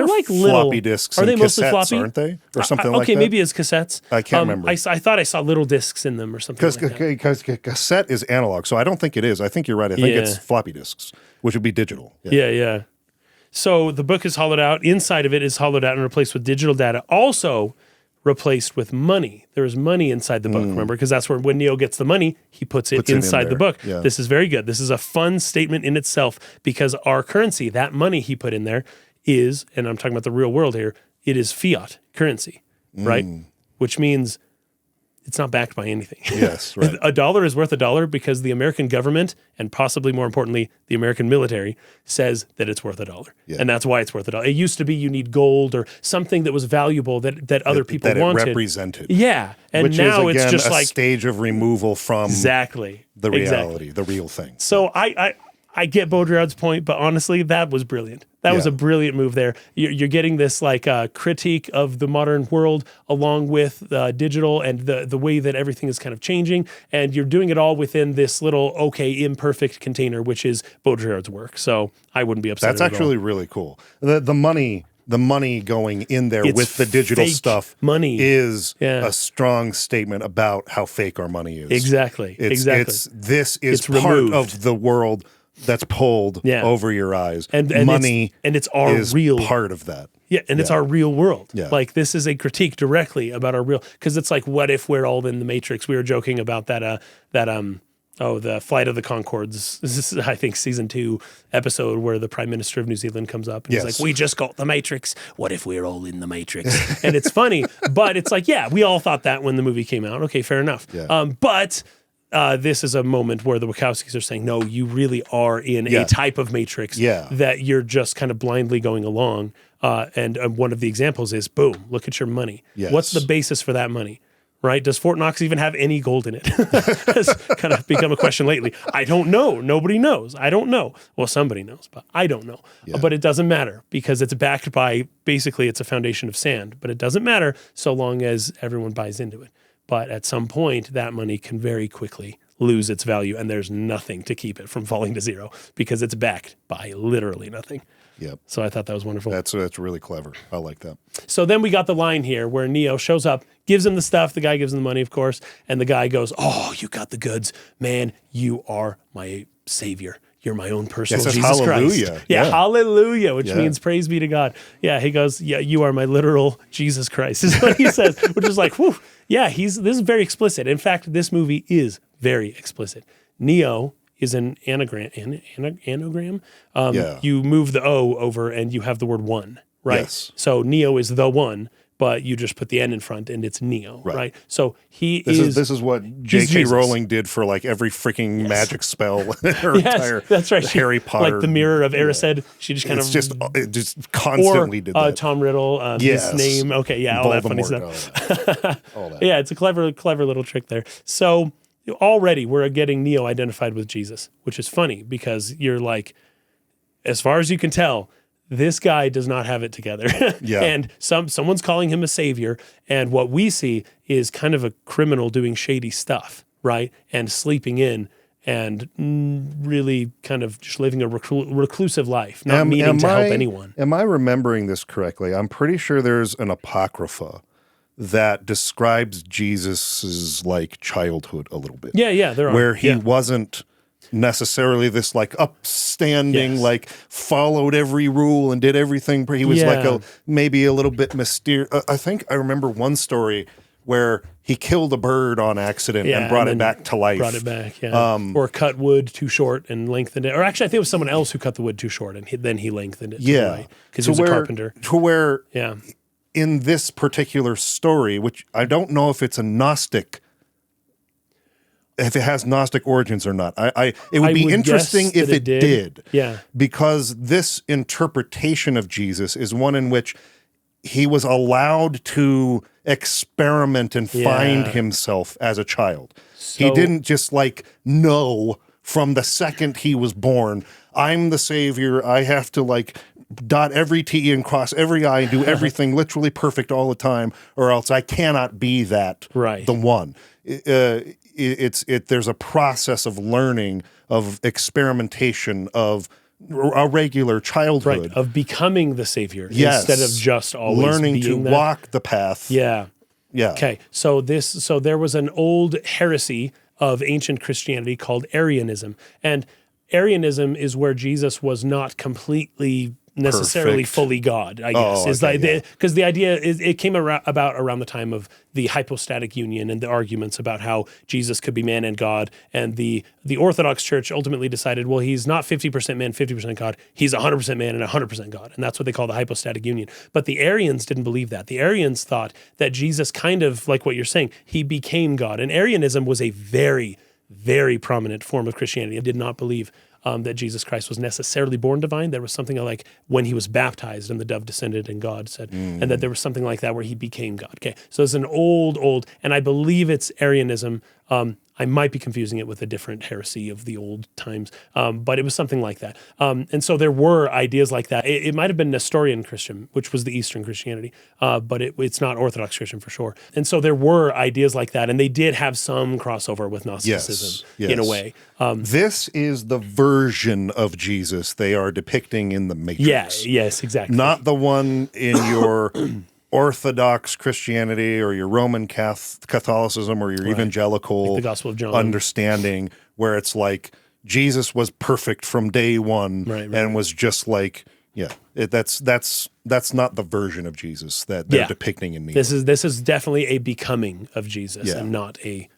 like floppy little, disks. Are they mostly cassettes, floppy? Aren't they, or something like that? Okay, maybe it's cassettes. I can't remember. I thought I saw little disks in them or something. Because cassette is analog, so I don't think it is. I think you're right. I think it's floppy disks, which would be digital. Yeah. So the book is hollowed out. Inside of it is hollowed out and replaced with digital data. Also replaced with money. There is money inside the book, remember? Because that's where when Neo gets the money, he puts it inside the book. Yeah. This is very good. This is a fun statement in itself, because our currency, that money he put in there is, and I'm talking about the real world here, it is fiat currency, right? Which means it's not backed by anything. Yes, right. A dollar is worth a dollar because the American government, and possibly more importantly, the American military, says that it's worth a dollar. Yeah. And that's why it's worth a dollar. It used to be you need gold or something that was valuable that other people wanted. That it represented. Yeah. And which now is, again, it's just a like stage of removal from the reality, the real thing. So I get Baudrillard's point, but honestly, that was brilliant. That was a brilliant move there. You're getting this like critique of the modern world along with digital and the way that everything is kind of changing, and you're doing it all within this little imperfect container, which is Baudrillard's work. So I wouldn't be upset. That's actually really cool. The money going in there with the digital stuff is a strong statement about how fake our money is. Exactly. This is part removed. Of the world that's pulled over your eyes. And money it's our is real part of that. Yeah, and it's our real world. Yeah. Like, this is a critique directly about our real, because it's like, what if we're all in the Matrix? We were joking about the Flight of the Conchords. This is, I think, season 2 episode where the Prime Minister of New Zealand comes up and he's like, we just got the Matrix. What if we're all in the Matrix? And it's funny, but it's like, we all thought that when the movie came out. Okay, fair enough. Yeah. But this is a moment where the Wachowskis are saying, no, you really are in a type of Matrix that you're just kind of blindly going along. And one of the examples is, boom, look at your money. Yes. What's the basis for that money? right? Does Fort Knox even have any gold in it? Has kind of become a question lately. I don't know. Nobody knows. I don't know. Well, somebody knows, but I don't know. Yeah. But it doesn't matter because it's backed by, basically it's a foundation of sand, but it doesn't matter so long as everyone buys into it. But at some point, that money can very quickly lose its value, and there's nothing to keep it from falling to zero because it's backed by literally nothing. Yep. So I thought that was wonderful. That's really clever. I like that. So then we got the line here where Neo shows up, gives him the stuff. The guy gives him the money, of course. And the guy goes, "Oh, you got the goods. Man, you are my savior. You're my own personal Jesus hallelujah. Christ." Yeah, hallelujah, which means praise be to God. Yeah, he goes, "Yeah, you are my literal Jesus Christ," is what he says, which is like, whew. Yeah, this is very explicit. In fact, this movie is very explicit. Neo is an anagram. You move the O over and you have the word one, right? Yes. So Neo is the one, but you just put the N in front and it's Neo, right? So this is what J.K. Rowling did for like every freaking magic spell in her entire that's right. Harry Potter. Like the Mirror of Erised, she just kind it just constantly did that. Tom Riddle, his name, all that funny stuff. All that. Yeah, it's a clever little trick there. So already we're getting Neo identified with Jesus, which is funny because you're like, as far as you can tell, this guy does not have it together. Yeah. And someone's calling him a savior. And what we see is kind of a criminal doing shady stuff, right? And sleeping in and really kind of just living a reclusive life, not meaning to help anyone. Am I remembering this correctly? I'm pretty sure there's an apocrypha that describes Jesus's like childhood a little bit. Yeah, there are. Where he wasn't necessarily this like upstanding, like followed every rule and did everything. He was like maybe a little bit mysterious. I think I remember one story where he killed a bird on accident and brought it back to life. Brought it back, or cut wood too short and lengthened it. Or actually, I think it was someone else who cut the wood too short and then he lengthened it. Because he was a carpenter. To where in this particular story, which I don't know if it's a Gnostic, if it has Gnostic origins or not. It would be interesting if it did. Yeah. Because this interpretation of Jesus is one in which he was allowed to experiment and find himself as a child. So, he didn't just like know from the second he was born, I'm the savior, I have to like dot every T and cross every I and do everything literally perfect all the time, or else I cannot be that the one. There's a process of learning, of experimentation, of a regular childhood, of becoming the savior instead of just always learning to walk the path. Yeah. Okay, so there was an old heresy of ancient Christianity called Arianism, and Arianism is where Jesus was not completely necessarily fully God, I guess. Because the idea is it came about around the time of the hypostatic union and the arguments about how Jesus could be man and God. And the Orthodox Church ultimately decided, well, he's not 50% man, 50% God. He's 100% man and 100% God. And that's what they call the hypostatic union. But the Arians didn't believe that. The Arians thought that Jesus kind of, like what you're saying, he became God. And Arianism was a very, very prominent form of Christianity. It did not believe that Jesus Christ was necessarily born divine. There was something like when he was baptized and the dove descended and God said, and that there was something like that where he became God. Okay, so it's an old, and I believe it's Arianism. I might be confusing it with a different heresy of the old times, but it was something like that. And so there were ideas like that. It might have been Nestorian Christian, which was the Eastern Christianity, but it's not Orthodox Christian for sure. And so there were ideas like that, and they did have some crossover with Gnosticism in a way. This is the version of Jesus they are depicting in the Matrix. Yes, exactly. Not the one in your Orthodox Christianity or your Roman Catholicism or your evangelical like the Gospel of John understanding, where it's like Jesus was perfect from day one and was just like, that's not the version of Jesus that they're depicting in me. This is definitely a becoming of Jesus and not a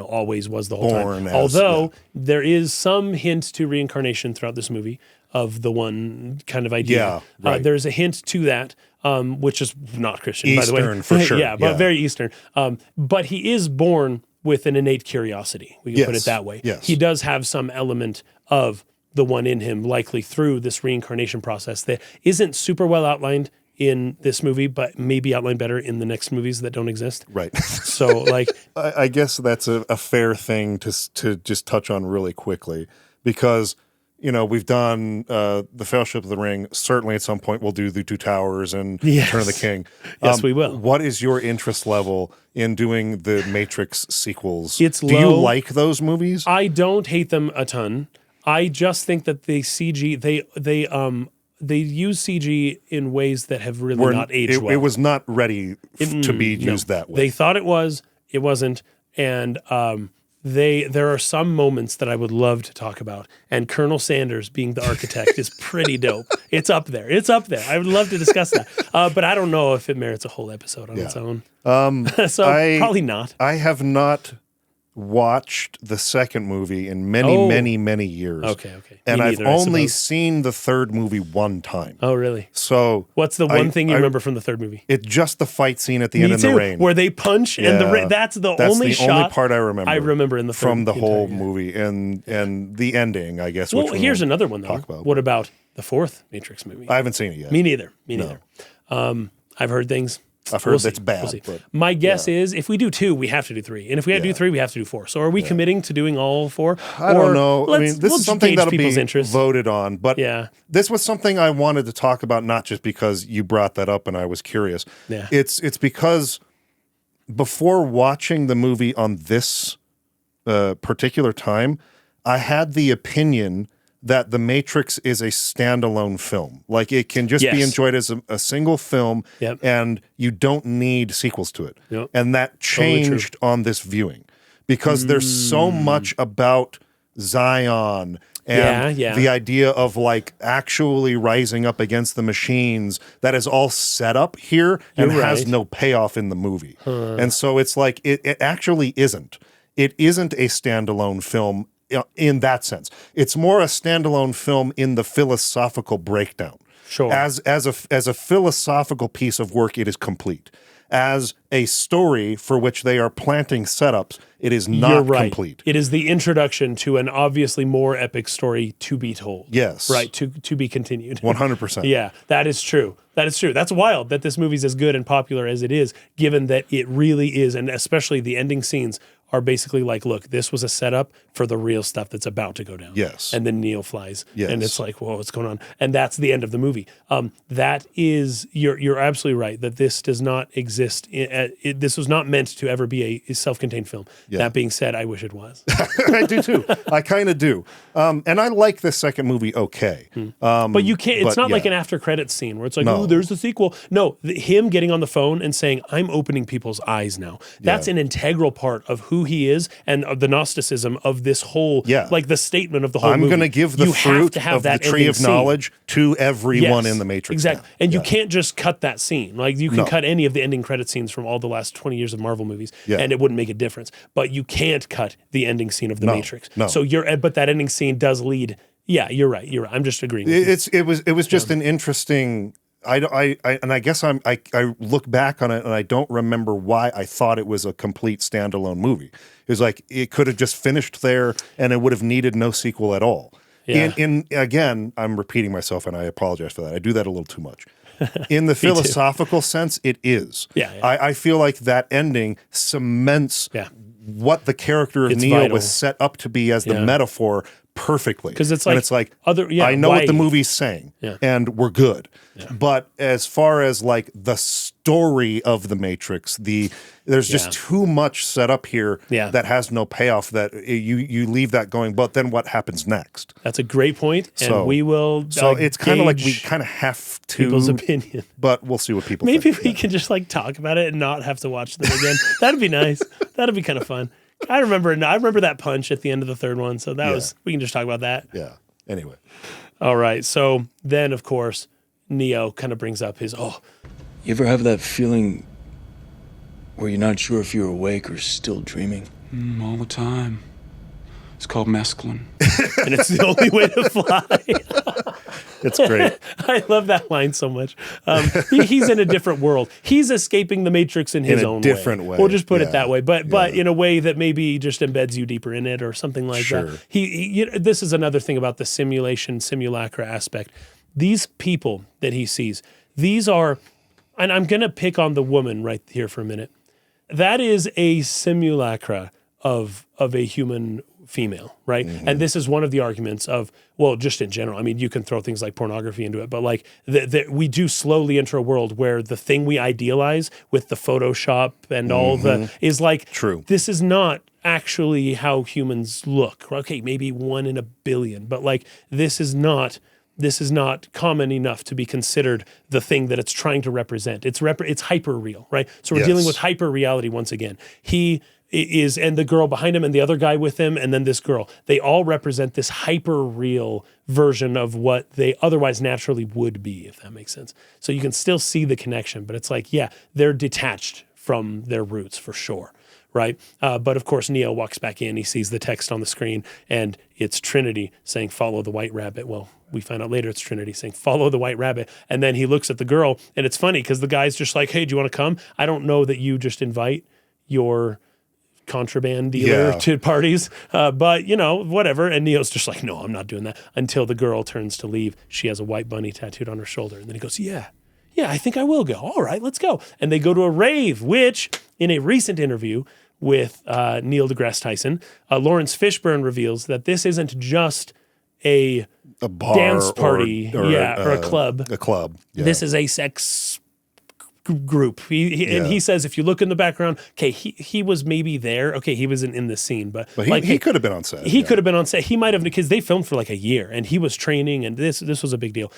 always was the whole time. Although there is some hint to reincarnation throughout this movie of the one kind of idea. There's a hint to that. Which is not Christian, Eastern, by the way. for sure. But very Eastern. But he is born with an innate curiosity. We can put it that way. Yes. He does have some element of the one in him, likely through this reincarnation process that isn't super well outlined in this movie, but maybe outlined better in the next movies that don't exist. Right. So, like, I guess that's a fair thing to just touch on really quickly, because we've done the Fellowship of the Ring. Certainly, at some point, we'll do the Two Towers and Return of the King. Yes, we will. What is your interest level in doing the Matrix sequels? It's Do low. you like those movies? I don't hate them a ton. I just think that the CG they use CG in ways that have really not aged well. It was not ready to be used that way. They thought it wasn't, and there are some moments that I would love to talk about, and Colonel Sanders being the architect is pretty dope. It's up there. I would love to discuss that, but I don't know if it merits a whole episode on its own. So probably not. I have not watched the second movie in many years. Okay. And Me I've neither, only seen the third movie one time. Oh, really? So what's the one thing you remember from the third movie? It's just the fight scene at the end in the rain, where they punch and the rain. That's the only part I remember. I remember in the third, from the whole movie and the ending, I guess. Well, here's another one though. What about the fourth Matrix movie? I haven't seen it yet. Me neither. I've heard things. I've heard that's bad. But my guess is if we do 2, we have to do 3. And if we have to do 3, we have to do 4. So are we committing to doing all 4? I don't know. I mean, this is something that'll be interest. voted on. But this was something I wanted to talk about, not just because you brought that up and I was curious. Yeah. It's because before watching the movie on this particular time, I had the opinion that The Matrix is a standalone film. Like, it can just be enjoyed as a single film, and you don't need sequels to it. Yep. And that changed on this viewing, because there's so much about Zion and the idea of like actually rising up against the machines that is all set up here and has no payoff in the movie. And so it's like, it actually isn't. It isn't a standalone film in that sense. It's more a standalone film in the philosophical breakdown. Sure. As a philosophical piece of work, it is complete. As a story for which they are planting setups, it is not complete. It is the introduction to an obviously more epic story to be told. Yes. Right, to be continued. 100%. Yeah, that is true. That is true. That's wild that this movie's as good and popular as it is, given that it really is, and especially the ending scenes are basically like, look, this was a setup for the real stuff that's about to go down. Yes. And then Neo flies. Yes. And it's like, whoa, what's going on? And that's the end of the movie. That is, you're absolutely right that this does not exist. This was not meant to ever be a self-contained film. Yeah. That being said, I wish it was. I do too. I kind of do. And I like this second movie okay. But you can't, it's not like an after credits scene where it's like, oh, there's the sequel. No, him getting on the phone and saying, I'm opening people's eyes now. That's an integral part of who he is and of the Gnosticism of this whole, like the statement of the whole movie. I'm going to give the fruit of the tree of knowledge to everyone in the Matrix. Exactly. Now. And you can't just cut that scene. Like you can cut any of the ending credit scenes from all the last 20 years of Marvel movies and it wouldn't make a difference. But you can't cut the ending scene of the Matrix. No. So but that ending scene does lead. Yeah, you're right. I'm just agreeing with you. It was just an interesting. I guess I look back on it and I don't remember why I thought it was a complete standalone movie. It was like it could have just finished there and it would have needed no sequel at all. Yeah. Again, I'm repeating myself and I apologize for that. I do that a little too much. In the philosophical sense, it is. Yeah. I feel like that ending cements what the character of Neo was set up to be as the metaphor perfectly. Because it's like, I know what the movie's saying, and we're good. Yeah. But as far as like the story of the Matrix, there's just too much set up here that has no payoff. That you leave that going. But then what happens next? That's a great point, and we will. So it's kind of like we kind of have to people's opinion, but we'll see what people. Maybe think. we can just like talk about it and not have to watch them again. That'd be nice. That'd be kind of fun. I remember that punch at the end of the third one. So that was, we can just talk about that. Yeah. Anyway. All right. So then, of course, Neo kind of brings up his, You ever have that feeling where you're not sure if you're awake or still dreaming? All the time. It's called mescaline. And it's the only way to fly. It's great. I love that line so much. He's in a different world. He's escaping the Matrix in his own different way. We'll just put it that way. But in a way that maybe just embeds you deeper in it or something like that. This is another thing about the simulacra aspect. These people that he sees, these are, and I'm going to pick on the woman right here for a minute. That is a simulacra of a human female, right? Mm-hmm. And this is one of the arguments of, well, just in general. I mean, you can throw things like pornography into it, but like we do slowly enter a world where the thing we idealize with the Photoshop and all the is like, true. This is not actually how humans look. Okay, maybe 1 in a billion, but like this is not common enough to be considered the thing that it's trying to represent. It's hyper real, right? So we're dealing with hyper reality once again. He is, and the girl behind him and the other guy with him, and then this girl, they all represent this hyper real version of what they otherwise naturally would be, if that makes sense. So you can still see the connection, but it's like, yeah, they're detached from their roots for sure. Right. But of course, Neo walks back in. He sees the text on the screen and it's Trinity saying, follow the white rabbit. Well, we find out later it's Trinity saying, follow the white rabbit. And then he looks at the girl and it's funny because the guy's just like, hey, do you want to come? I don't know that you just invite your contraband dealer to parties, but whatever. And Neo's just like, no, I'm not doing that, until the girl turns to leave. She has a white bunny tattooed on her shoulder. And then he goes, yeah, I think I will go. All right, let's go. And they go to a rave, which in a recent interview with Neil deGrasse Tyson, Lawrence Fishburne reveals that this isn't just a bar dance party or a club. A club. Yeah. This is a sex group. And he says, if you look in the background, okay, he was maybe there. Okay, he wasn't in the scene, but he could have been on set. He could have been on set. He might have, because they filmed for like a year and he was training, and this was a big deal.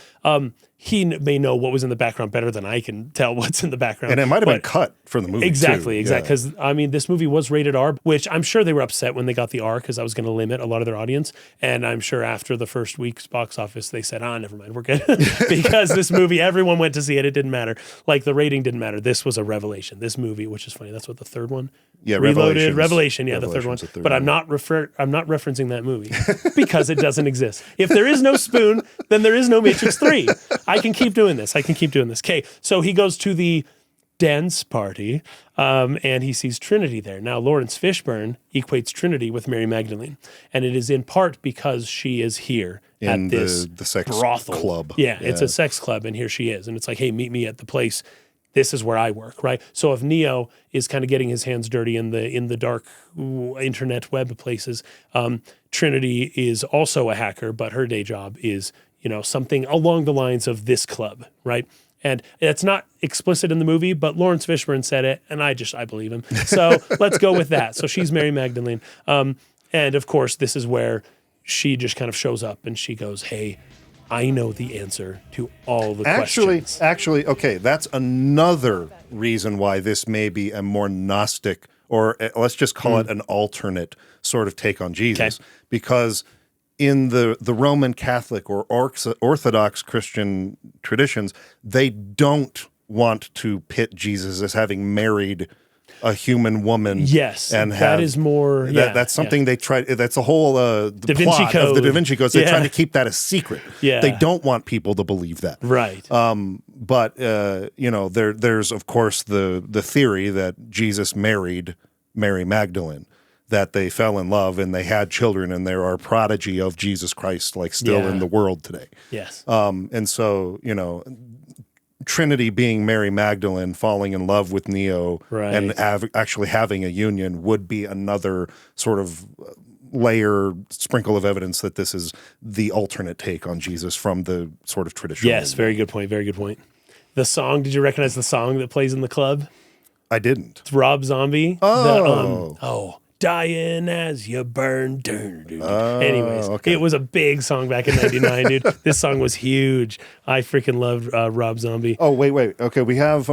He may know what was in the background better than I can tell what's in the background. And it might have been cut for the movie. Exactly. Because, I mean, this movie was rated R, which I'm sure they were upset when they got the R because I was going to limit a lot of their audience. And I'm sure after the first week's box office, they said, never mind, we're good. Because this movie, everyone went to see it. It didn't matter. Like, the rating didn't matter. This was a revelation. This movie, which is funny, that's what the third one? Yeah, Reloaded. Revelation, the third one. But I'm not referencing that movie because it doesn't exist. If there is no spoon, then there is no Matrix 3. I can keep doing this. Okay, so he goes to the dance party and he sees Trinity there. Now, Lawrence Fishburne equates Trinity with Mary Magdalene, and it is in part because she is here at this the sex brothel club. Yeah, it's a sex club, and here she is. And it's like, hey, meet me at the place. This is where I work, right? So if Neo is kind of getting his hands dirty in the dark internet web places, Trinity is also a hacker, but her day job is, something along the lines of this club, right? And it's not explicit in the movie, but Lawrence Fishburne said it, and I believe him. So let's go with that. So she's Mary Magdalene. And of course, this is where she just kind of shows up and she goes, hey, I know the answer to all the questions. Actually, okay, that's another reason why this may be a more Gnostic, or let's just call it an alternate sort of take on Jesus. Okay. Because in the Roman Catholic or Orthodox Christian traditions, they don't want to pit Jesus as having married a human woman. Yes, and that is more. That's something they try. That's a whole the Da Vinci plot Code. of the Da Vinci Code. They're trying to keep that a secret. Yeah, they don't want people to believe that. Right. But there's of course the theory that Jesus married Mary Magdalene, that they fell in love and they had children, and there are prodigy of Jesus Christ still in the world today. Yes. And so Trinity being Mary Magdalene falling in love with Neo and actually having a union would be another sort of sprinkle of evidence that this is the alternate take on Jesus from the sort of traditional. Yes, very good point. Very good point. The song, did you recognize the song that plays in the club? I didn't. It's Rob Zombie. Oh. Dying as you burn. Anyways, It was a big song back in 99, dude. This song was huge. I freaking loved Rob Zombie. Oh, wait. Okay, we have...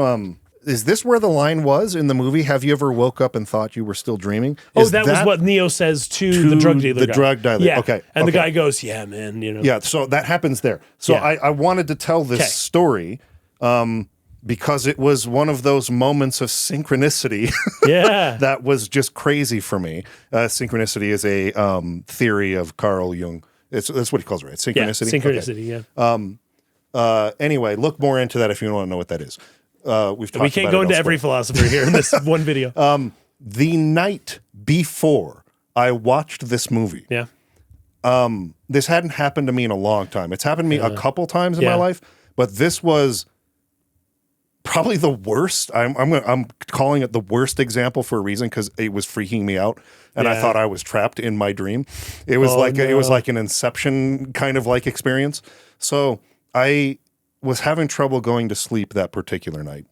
is this where the line was in the movie? Have you ever woke up and thought you were still dreaming? That was what Neo says to the drug dealer. The drug dealer. Yeah. Okay. And the guy goes, yeah, man. Yeah, so that happens there. So I wanted to tell this story because it was one of those moments of synchronicity that was just crazy for me. Synchronicity is a theory of Carl Jung. That's what he calls it, right? Synchronicity? Yeah, synchronicity, yeah. Anyway, look more into that if you want to know what that is. We can't go into every philosopher here in this one video. The night before I watched this movie, this hadn't happened to me in a long time. It's happened to me a couple times in my life, but this was probably the worst. I'm calling it the worst example for a reason because it was freaking me out, and I thought I was trapped in my dream. It was it was like an Inception kind of like experience. So I was having trouble going to sleep that particular night.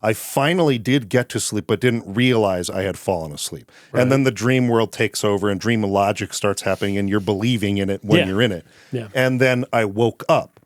I finally did get to sleep, but didn't realize I had fallen asleep. Right. And then the dream world takes over and dream logic starts happening and you're believing in it when you're in it. Yeah. And then I woke up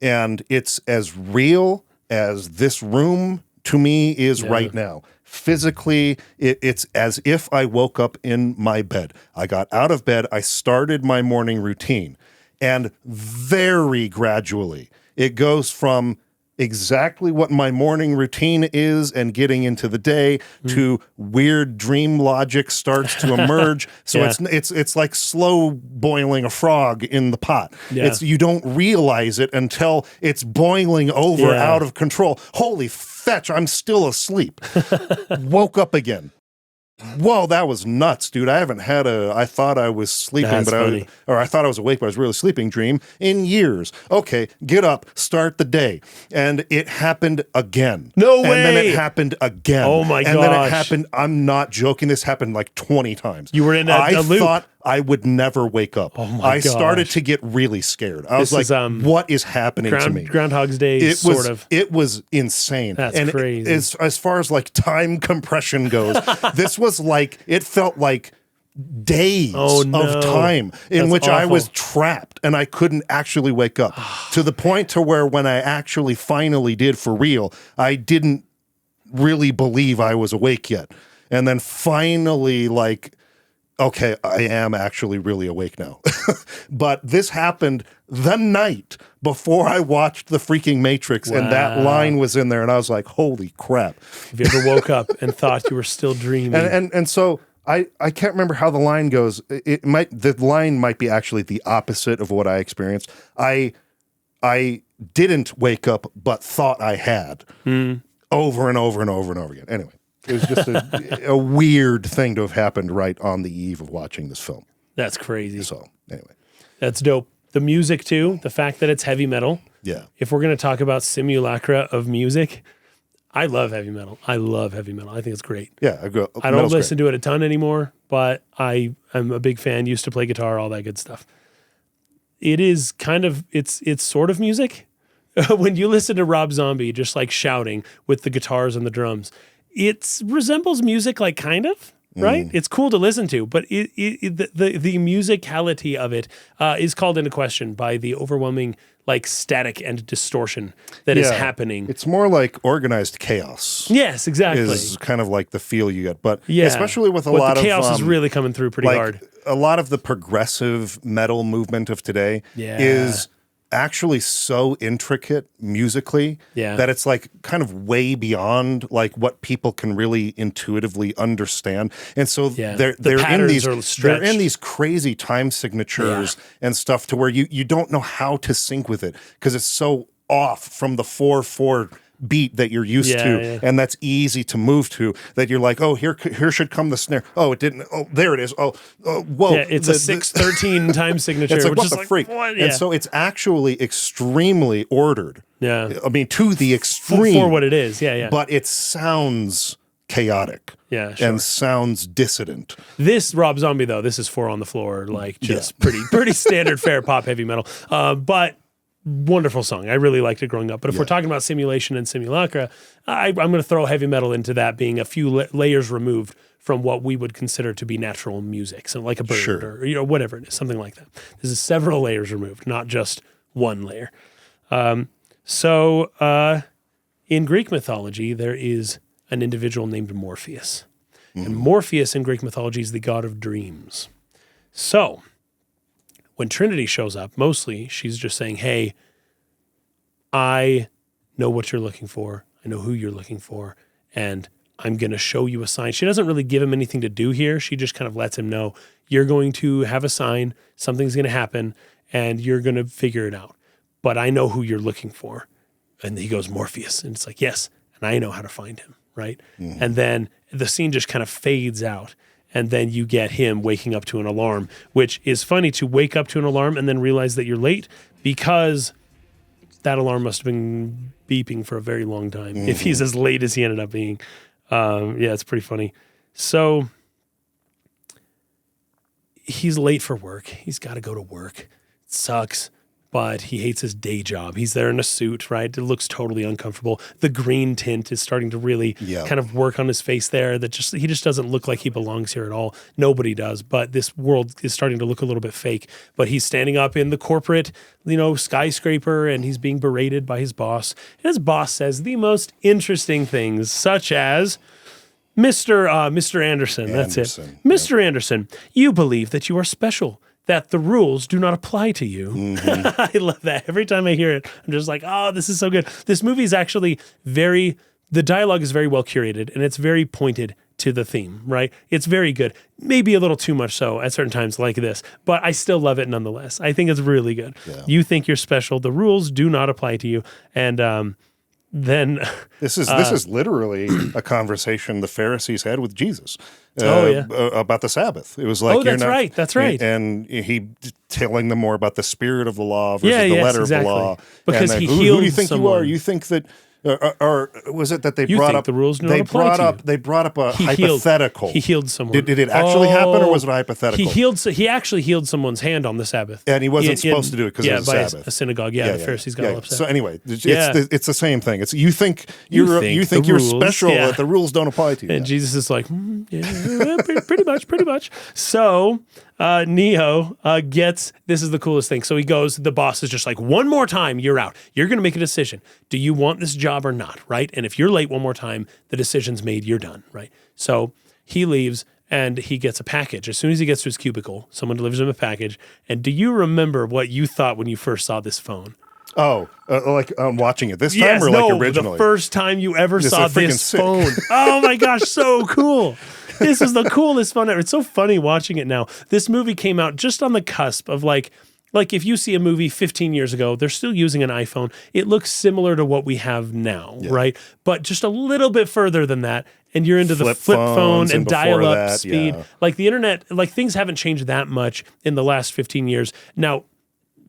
and it's as real as this room to me is right now. Physically, it's as if I woke up in my bed. I got out of bed. I started my morning routine. And very gradually, it goes from exactly what my morning routine is and getting into the day to weird dream logic starts to emerge. So it's like slow boiling a frog in the pot. Yeah. You don't realize it until it's boiling over out of control. Holy fetch, I'm still asleep. Woke up again. Whoa, that was nuts, dude. I haven't had I thought I was sleeping, I thought I was awake, but I was really sleeping dream in years. Okay, get up, start the day. And it happened again. No way. And then it happened again. Oh my gosh. And then it happened, I'm not joking, this happened like 20 times. You were in a loop. I thought I would never wake up. Oh my gosh. I started to get really scared. I was like, what is happening to me? Groundhog's Day, It was insane. That's crazy. As far as like time compression goes, this was like, it felt like days of time in which I was trapped and I couldn't actually wake up to the point to where when I actually finally did for real, I didn't really believe I was awake yet. And then finally, like, okay, I am actually really awake now. But this happened the night before I watched the freaking Matrix, and that line was in there, and I was like, holy crap. Have you ever woke up and thought you were still dreaming? And so I can't remember how the line goes. The line might be actually the opposite of what I experienced. I didn't wake up, but thought I had over and over and over and over again. Anyway. It was just a weird thing to have happened right on the eve of watching this film. That's crazy. So, anyway. That's dope. The music, too, the fact that it's heavy metal. Yeah. If we're going to talk about simulacra of music, I love heavy metal. I think it's great. Yeah. I don't listen to it a ton anymore, but I'm a big fan. Used to play guitar, all that good stuff. It is kind of, it's sort of music. When you listen to Rob Zombie just like shouting with the guitars and the drums, it resembles music, like kind of, right? It's cool to listen to, but the musicality of it is called into question by the overwhelming like static and distortion that is happening. It's more like organized chaos. Yes, exactly. Is kind of like the feel you get, but especially with a lot the of chaos is really coming through pretty hard. A lot of the progressive metal movement of today is actually so intricate musically that it's like kind of way beyond like what people can really intuitively understand. And so they're in these crazy time signatures and stuff to where you don't know how to sync with it because it's so off from the 4/4 beat that you're used to, and that's easy to move to, that you're like, oh, here should come the snare. Oh, it didn't. Oh, there it is. Oh, whoa. Yeah, it's a 6/13 time signature. It's like, which what is the like, freak? What? Yeah. And so it's actually extremely ordered. Yeah. I mean, to the extreme. For what it is. Yeah. But it sounds chaotic. Yeah, sure. And sounds dissident. This Rob Zombie, though, this is 4 on the floor, like just pretty standard fare pop heavy metal. But wonderful song. I really liked it growing up. But if we're talking about simulation and simulacra, I'm going to throw heavy metal into that being a few layers removed from what we would consider to be natural music. So like a bird or whatever it is, something like that. This is several layers removed, not just one layer. So in Greek mythology, there is an individual named Morpheus. And Morpheus in Greek mythology is the god of dreams. So when Trinity shows up, mostly she's just saying, hey, I know what you're looking for. I know who you're looking for. And I'm going to show you a sign. She doesn't really give him anything to do here. She just kind of lets him know, you're going to have a sign, something's going to happen, and you're going to figure it out. But I know who you're looking for. And he goes, Morpheus. And it's like, yes, and I know how to find him, right? And then the scene just kind of fades out. And then you get him waking up to an alarm, which is funny to wake up to an alarm and then realize that you're late because That alarm must have been beeping for a very long time if he's as late as he ended up being. Yeah, it's pretty funny. So he's late for work. He's got to go to work. It sucks, but he hates his day job. He's there in a suit, right? It looks totally uncomfortable. The green tint is starting to really kind of work on his face there. He just doesn't look like he belongs here at all. Nobody does, but this world is starting to look a little bit fake. But he's standing up in the corporate, skyscraper, and he's being berated by his boss. And his boss says the most interesting things, such as, Mr. Anderson, that's it. Mr. Anderson, you believe that you are special, that the rules do not apply to you. I love that. Every time I hear it, I'm just like, oh, this is so good. This movie is actually the dialogue is very well curated, and it's very pointed to the theme, right? It's very good. Maybe a little too much so at certain times like this, but I still love it nonetheless. I think it's really good. Yeah. You think you're special. The rules do not apply to you. And then this is literally a conversation the Pharisees had with Jesus about the Sabbath. It was like, that's right. And he telling them more about the spirit of the law versus the letter of the law. Because and he healed who do you think someone. you are? You think that or was it that they brought up the rules they brought up a hypothetical. He healed someone. Did it actually happen, or was it hypothetical? He actually healed someone's hand on the Sabbath, and he wasn't supposed to do it because it was by Sabbath. A synagogue. The Pharisees got all upset. So anyway, it's the same thing. It's you think you're special, that the rules don't apply to you. And Jesus is like, pretty much. So Neo gets, this is the coolest thing. So he goes, the boss is just like, one more time, you're out. You're going to make a decision. Do you want this job or not, right? And if you're late one more time, the decision's made, you're done, right? So he leaves and he gets a package. As soon as he gets to his cubicle, someone delivers him a package. And do you remember what you thought when you first saw this phone? Oh, like watching it this time like originally? The first time you ever saw this phone. Oh my gosh, so cool. This is the coolest phone ever. It's so funny watching it now. This movie came out just on the cusp of like if you see a movie 15 years ago, they're still using an iPhone. It looks similar to what we have now, right? But just a little bit further than that. And you're into the flip phone and dial-up speed. Yeah. Like the internet, like things haven't changed that much in the last 15 years. Now,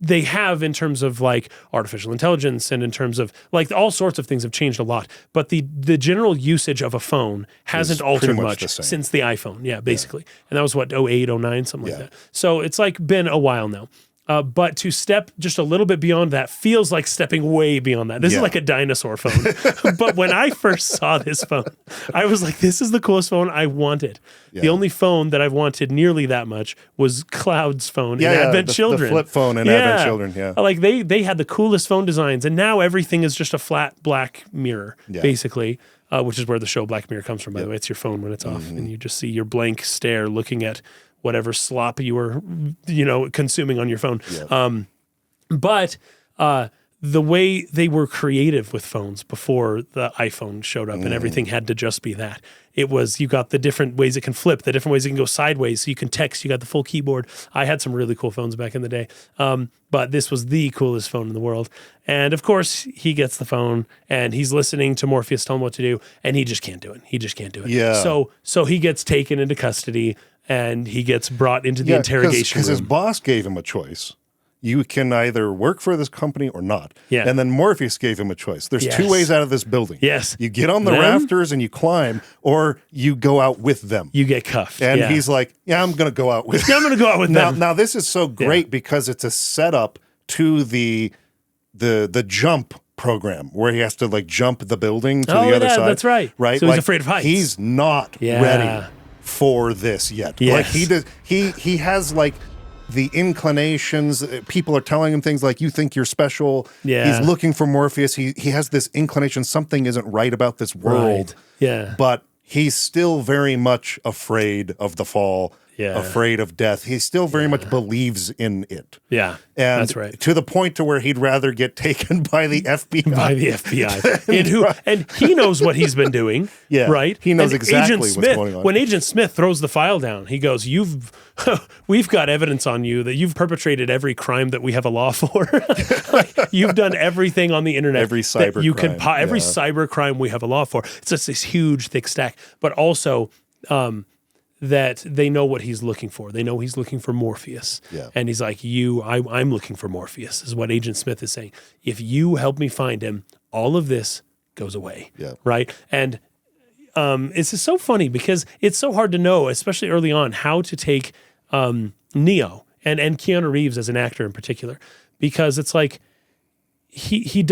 they have in terms of like artificial intelligence and in terms of like all sorts of things have changed a lot. But the general usage of a phone hasn't altered much since the iPhone. Basically. And that was what, 08, 09, something like that. So it's like been a while now. But to step just a little bit beyond that feels like stepping way beyond that. This is like a dinosaur phone. But when I first saw this phone, I was like, this is the coolest phone I wanted. Yeah. The only phone that I've wanted nearly that much was Cloud's phone in Advent Children. The flip phone in Advent Children, Like they had the coolest phone designs, and now everything is just a flat black mirror, basically, which is where the show Black Mirror comes from, by the way. It's your phone when it's off, and you just see your blank stare looking at whatever slop you were, consuming on your phone. Yeah. But the way they were creative with phones before the iPhone showed up and everything had to just be that. It was, you got the different ways it can flip, the different ways it can go sideways, so you can text, you got the full keyboard. I had some really cool phones back in the day, but this was the coolest phone in the world. And of course, he gets the phone and he's listening to Morpheus tell him what to do, and he just can't do it. Yeah. So he gets taken into custody, and he gets brought into the interrogation room. Because his boss gave him a choice. You can either work for this company or not. Yeah. And then Morpheus gave him a choice. There's two ways out of this building. Yes. You get on the rafters and you climb, or you go out with them. You get cuffed. And he's like, I'm going to go out with them. I'm going to go out with them. Now, this is so great because it's a setup to the jump program where he has to like jump the building to the other side. That's right. Right. So he's afraid of heights. He's not ready for this yet. Yes. Like he does. He has like the inclinations. People are telling him things like, you think you're special. Yeah. He's looking for Morpheus. He has this inclination. Something isn't right about this world. Right. Yeah. But he's still very much afraid of the fall. Yeah. Afraid of death. He still very much believes in it. Yeah, and that's right. To the point to where he'd rather get taken by the FBI. and he knows what he's been doing. Right? He knows exactly what's going on. When Agent Smith throws the file down, he goes, we've got evidence on you that you've perpetrated every crime that we have a law for. Like, you've done everything on the internet. Every cyber you crime. Every cyber crime we have a law for. It's just this huge, thick stack. But also, that they know what he's looking for. They know he's looking for Morpheus. Yeah. And he's like, I'm looking for Morpheus, is what Agent Smith is saying. If you help me find him, all of this goes away. Yeah. Right? And it's just so funny because it's so hard to know, especially early on, how to take Neo and Keanu Reeves as an actor in particular, because it's like he's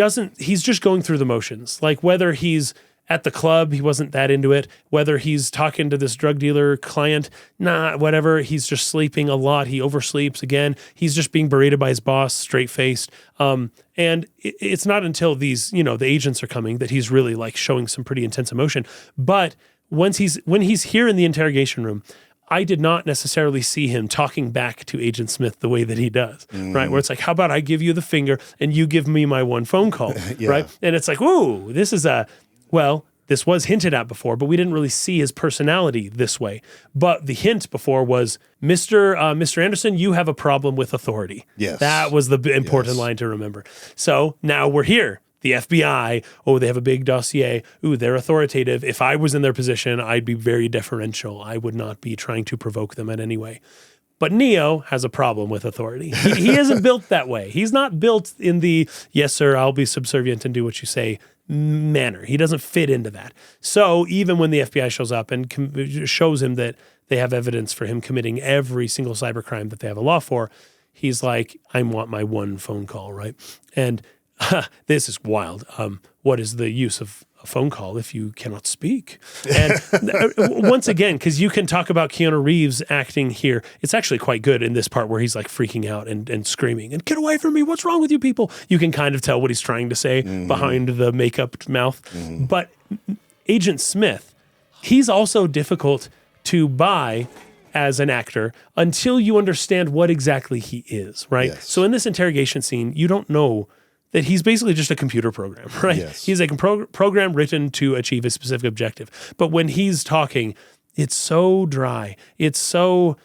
just going through the motions. Like whether he's at the club, he wasn't that into it. Whether he's talking to this drug dealer client, whatever. He's just sleeping a lot. He oversleeps again. He's just being berated by his boss, straight-faced. And it's not until these, the agents are coming that he's really like showing some pretty intense emotion. But when he's here in the interrogation room, I did not necessarily see him talking back to Agent Smith the way that he does, right? Where it's like, how about I give you the finger and you give me my one phone call, right? And it's like, whoa, this is this was hinted at before, but we didn't really see his personality this way. But the hint before was, Mr. Anderson, you have a problem with authority. Yes. That was the important line to remember. So now we're here. The FBI, they have a big dossier. They're authoritative. If I was in their position, I'd be very deferential. I would not be trying to provoke them in any way. But Neo has a problem with authority. He isn't built that way. He's not built in the, yes, sir, I'll be subservient and do what you say manner. He doesn't fit into that. So even when the FBI shows up and shows him that they have evidence for him committing every single cybercrime that they have a law for, he's like, I want my one phone call, right? And this is wild. What is the use of a phone call if you cannot speak? And once again, because you can talk about Keanu Reeves acting here, it's actually quite good in this part where he's like freaking out and screaming and get away from me. What's wrong with you people? You can kind of tell what he's trying to say behind the makeup mouth. But Agent Smith, he's also difficult to buy as an actor until you understand what exactly he is, right? Yes. So in this interrogation scene, you don't know that he's basically just a computer program, right? Yes. He's a program written to achieve a specific objective. But when he's talking, it's so dry. It's so,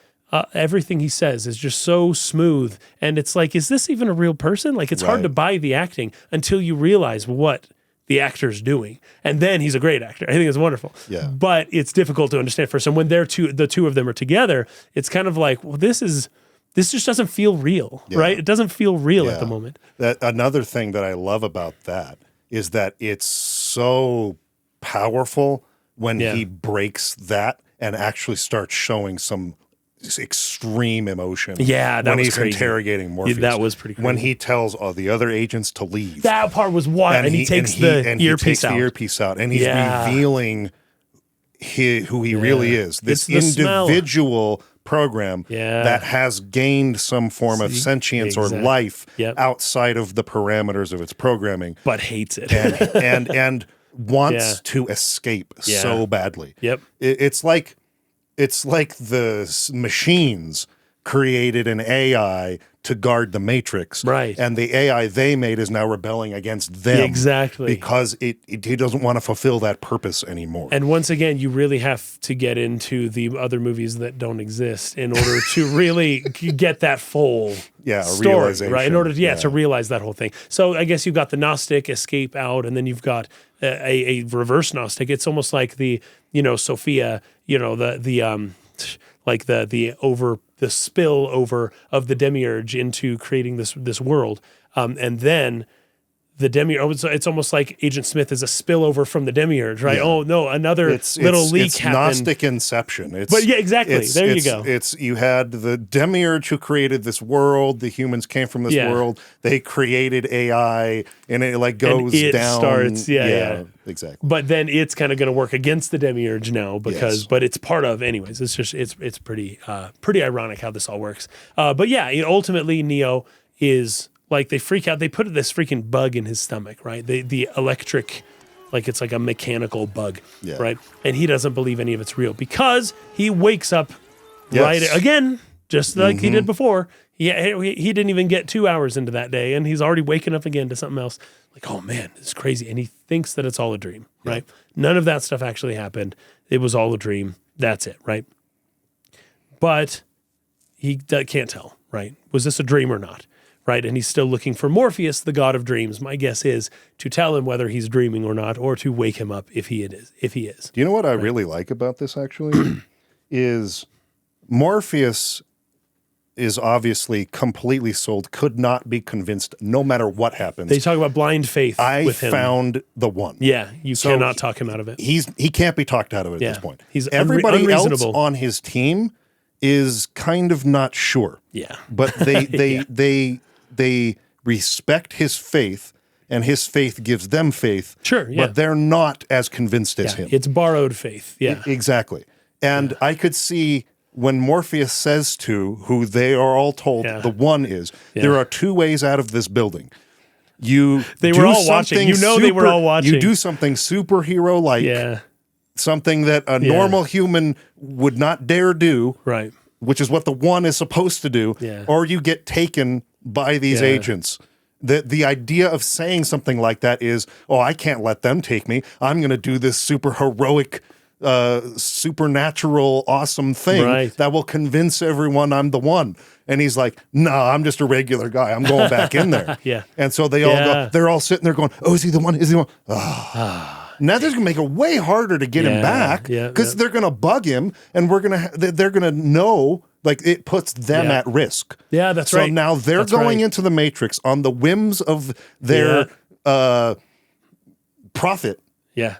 everything he says is just so smooth. And it's like, is this even a real person? Like, it's hard to buy the acting until you realize what the actor's doing. And then he's a great actor. I think it's wonderful. Yeah. But it's difficult to understand first. And when the two of them are together, it's kind of like, well, this just doesn't feel real, right? It doesn't feel real at the moment. Another thing that I love about that is that it's so powerful when he breaks that and actually starts showing some extreme emotion. Yeah, that when was he's crazy. Interrogating Morpheus. That was pretty crazy. When he tells all the other agents to leave. That part was wild. And he takes the earpiece out. And he's revealing who he really is. This individual program that has gained some form of sentience or life outside of the parameters of its programming, but hates it and wants to escape so badly. It's like the machines created an AI to guard the Matrix, right? And the AI they made is now rebelling against them, because he doesn't want to fulfill that purpose anymore. And once again, you really have to get into the other movies that don't exist in order to really get that full story, realization, right? In order to realize that whole thing. So I guess you've got the Gnostic escape out, and then you've got a reverse Gnostic. It's almost like the Sophia, the spill over of the demiurge into creating this world, and then the demiurge. It's almost like Agent Smith is a spillover from the demiurge, right? Yeah. Oh no, another little leak happened. It's Gnostic inception. But yeah, exactly. There you go. You had the demiurge who created this world. The humans came from this world. They created AI, and it goes down. Starts, exactly. But then it's kind of going to work against the demiurge now but it's part of, anyways. It's just it's pretty ironic how this all works. But yeah, ultimately Neo is. Like, they freak out. They put this freaking bug in his stomach, right? The electric, like it's like a mechanical bug, right? And he doesn't believe any of it's real because he wakes up right again, just like he did before. He didn't even get 2 hours into that day, and he's already waking up again to something else. Like, oh man, it's crazy. And he thinks that it's all a dream, right? None of that stuff actually happened. It was all a dream. That's it, right? But he can't tell, right? Was this a dream or not? Right, and he's still looking for Morpheus, the god of dreams. My guess is to tell him whether he's dreaming or not, or to wake him up if he is. Do you know what I really like about this, actually? is Morpheus is obviously completely sold, could not be convinced no matter what happens. They talk about blind faith with him. I found the one. Yeah, you cannot talk him out of it. He can't be talked out of it at this point. He's Everybody else unreasonable. on his team is kind of not sure. Yeah. But they respect his faith, and his faith gives them faith. Sure, yeah. But they're not as convinced as him. It's borrowed faith. Yeah. Exactly. And I could see when Morpheus says to, who they are all told the one is, there are two ways out of this building. They were all watching. They were all watching. You do something superhero-like, something that a normal human would not dare do, right? Which is what the one is supposed to do, or you get taken by these agents. The idea of saying something like that is, oh, I can't let them take me. I'm going to do this super heroic, supernatural, awesome thing that will convince everyone I'm the one. And he's like, no, I'm just a regular guy. I'm going back in there. And so they all go, they're all sitting there going, oh, is he the one? Is he the one? Now they're going to make it way harder to get him back because they're going to bug him, and they're going to know, like, it puts them at risk. Yeah, that's right. So now they're going into the Matrix on the whims of their profit. Yeah.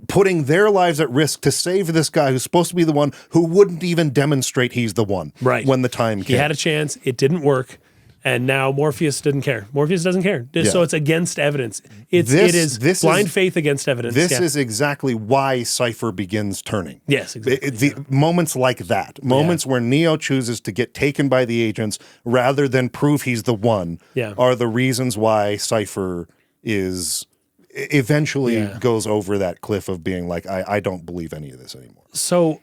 Putting their lives at risk to save this guy who's supposed to be the one who wouldn't even demonstrate he's the one when the time came. He had a chance. It didn't work. And now Morpheus didn't care. Morpheus doesn't care. So it's against evidence. It is blind faith against evidence. This is exactly why Cypher begins turning. Yes, exactly. The moments like that, moments where Neo chooses to get taken by the agents rather than prove he's the one, are the reasons why Cypher is eventually goes over that cliff of being like, I don't believe any of this anymore. So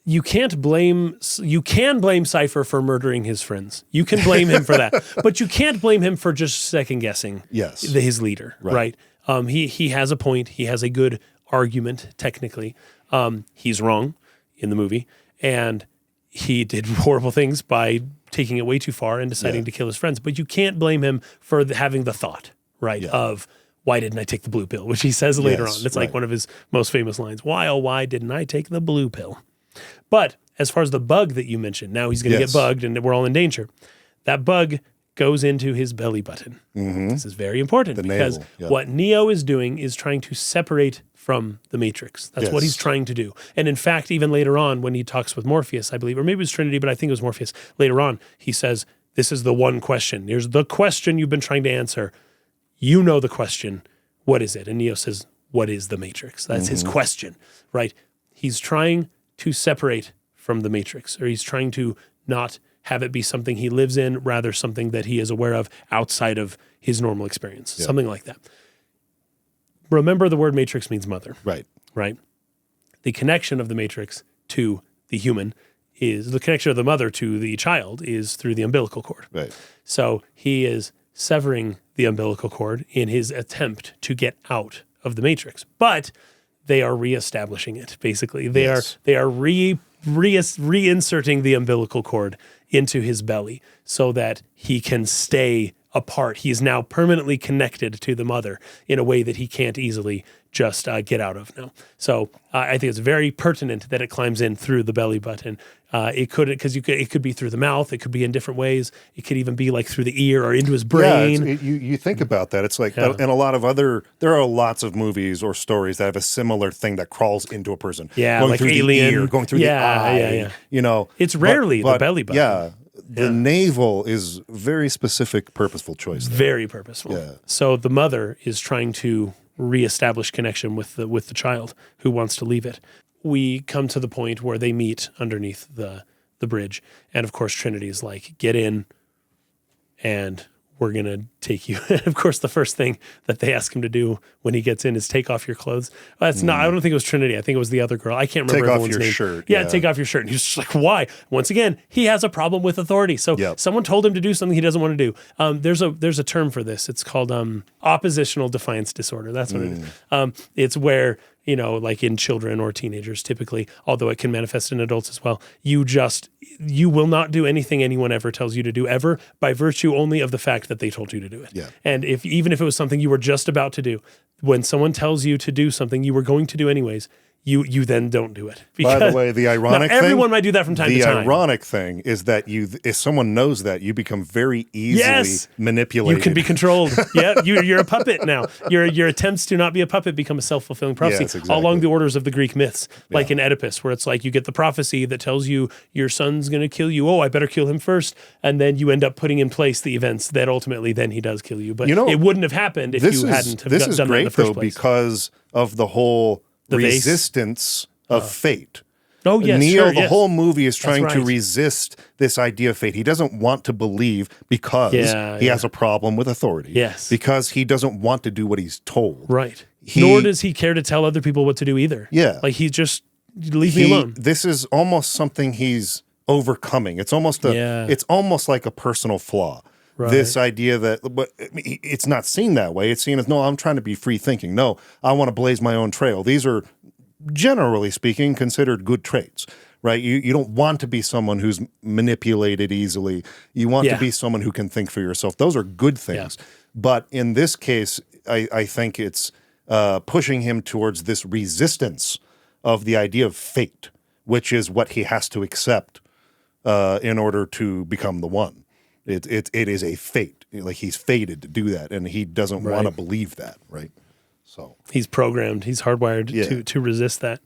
you can blame Cypher for murdering his friends. You can blame him for that, but you can't blame him for just second guessing his leader, right? He has a point. He has a good argument technically. He's wrong in the movie, and he did horrible things by taking it way too far and deciding to kill his friends. But you can't blame him for having the thought, right, of why didn't I take the blue pill, which he says later on. It's like one of his most famous lines. Why didn't I take the blue pill? But as far as the bug that you mentioned, now he's going to get bugged and we're all in danger. That bug goes into his belly button. This is very important because what Neo is doing is trying to separate from the Matrix. That's what he's trying to do. And in fact, even later on when he talks with Morpheus, I believe, or maybe it was Trinity, but I think it was Morpheus, later on, he says, this is the one question. Here's the question you've been trying to answer. You know the question. What is it? And Neo says, what is the Matrix? That's his question, right? He's trying to separate from the Matrix, or he's trying to not have it be something he lives in, rather something that he is aware of outside of his normal experience, something like that. Remember, the word Matrix means mother. Right? The connection of the Matrix to the human is, the connection of the mother to the child is through the umbilical cord. So he is severing the umbilical cord in his attempt to get out of the Matrix. But they are reestablishing it, basically. They are reinserting the umbilical cord into his belly so that he can stay apart. He is now permanently connected to the mother in a way that he can't easily just get out of now. So I think it's very pertinent that it climbs in through the belly button. It could be through the mouth. It could be in different ways. It could even be like through the ear or into his brain. Yeah, you think about that. It's like, and a lot of there are lots of movies or stories that have a similar thing that crawls into a person. Yeah, going like through Alien. the ear, going through the eye. You know, it's rarely the belly button. Yeah. The navel is very specific, purposeful choice there. Very purposeful. Yeah. So the mother is trying to reestablish connection with the child who wants to leave it. We come to the point where they meet underneath the bridge. And of course, Trinity is like, get in and we're going to take you. And of course, the first thing that they ask him to do when he gets in is take off your clothes. That's not, I don't think it was Trinity. I think it was the other girl. I can't remember everyone's name. Take off your shirt. Yeah, take off your shirt. And he's just like, why? Once again, he has a problem with authority. So someone told him to do something he doesn't want to do. There's a term for this. It's called oppositional defiance disorder. That's what it is. It's where, you know, like in children or teenagers typically, although it can manifest in adults as well, you will not do anything anyone ever tells you to do ever by virtue only of the fact that they told you to do it. Yeah. And even if it was something you were just about to do, when someone tells you to do something you were going to do anyways, you then don't do it. By the way, the ironic thing... Everyone might do that from time to time. The ironic thing is that if someone knows that, you become very easily manipulated. You can be controlled. Yeah, you're a puppet now. Your attempts to not be a puppet become a self-fulfilling prophecy. Yes, exactly. Along the orders of the Greek myths, like in Oedipus, where it's like you get the prophecy that tells you your son's going to kill you. Oh, I better kill him first. And then you end up putting in place the events that ultimately then he does kill you. But it wouldn't have happened if you hadn't have done that in the first place. This is great, though, because of the whole resistance of fate. Oh, yes, Neo, the whole movie is trying to resist this idea of fate. He doesn't want to believe because he has a problem with authority. Yes. Because he doesn't want to do what he's told. Right. Nor does he care to tell other people what to do either. Yeah. Like he just, leave me alone. This is almost something he's overcoming. It's almost it's almost like a personal flaw. Right. This idea that, but it's not seen that way. It's seen as, no, I'm trying to be free thinking. No, I want to blaze my own trail. These are, generally speaking, considered good traits, right? You don't want to be someone who's manipulated easily. You want to be someone who can think for yourself. Those are good things. Yeah. But in this case, I think it's pushing him towards this resistance of the idea of fate, which is what he has to accept in order to become the one. It is a fate. Like he's fated to do that, and he doesn't want to believe that, right? So he's programmed. He's hardwired to resist that.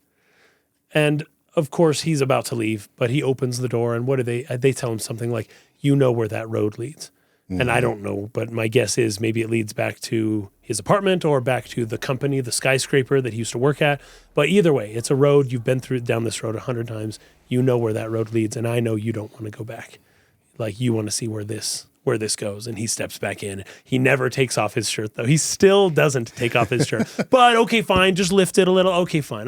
And of course, he's about to leave, but he opens the door, and what do they tell him something like, "You know where that road leads." Mm-hmm. And I don't know, but my guess is maybe it leads back to his apartment or back to the company, the skyscraper that he used to work at. But either way, it's a road. You've been down this road 100 times. You know where that road leads, and I know you don't want to go back. Like you want to see where this goes. And he steps back in. He never takes off his shirt, though. He still doesn't take off his shirt. But okay, fine, just lift it a little. Okay, fine.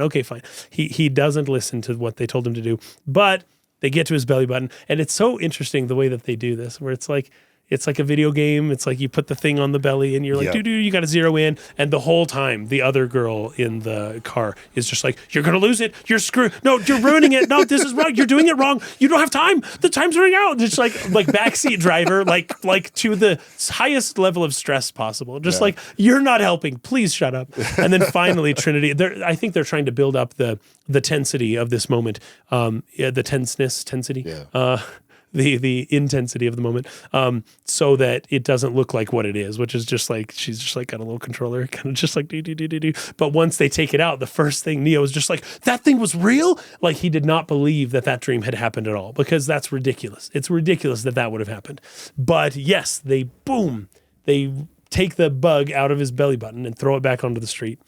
He doesn't listen to what they told him to do. But they get to his belly button, and it's so interesting the way that they do this, where it's like a video game. It's like you put the thing on the belly and you're like, you got to zero in. And the whole time, the other girl in the car is just like, you're going to lose it. You're screwed. No, you're ruining it. No, this is wrong. You're doing it wrong. You don't have time. The time's running out. It's like backseat driver, like to the highest level of stress possible. Just like, you're not helping. Please shut up. And then finally, Trinity, I think they're trying to build up the tensity of this moment. The tensity. Yeah. The intensity of the moment, so that it doesn't look like what it is, which is just like, she's just like got a little controller, kind of just like do. But once they take it out, the first thing Neo is just like, that thing was real? Like he did not believe that dream had happened at all, because that's ridiculous. It's ridiculous that would have happened. But yes, they take the bug out of his belly button and throw it back onto the street.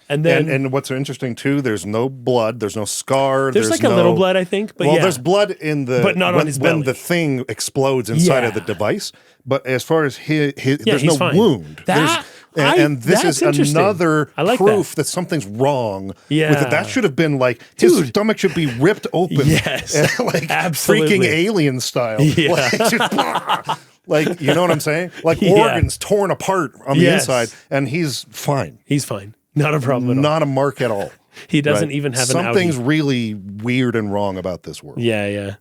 And then, and what's interesting too, there's no blood, there's no scar. There's like a little blood, I think. But there's blood in but not on his belly. When the thing explodes inside of the device. But as far as his there's no wound. This is another proof that something's wrong with it. That should have been like, his stomach should be ripped open. Yes, like absolutely. Freaking alien style. Yeah. Like, you know what I'm saying? Like organs torn apart on the inside, and he's fine. He's fine. Not a problem at all. Not a mark at all. He doesn't even have an outie. Something's really weird and wrong about this world. Yeah.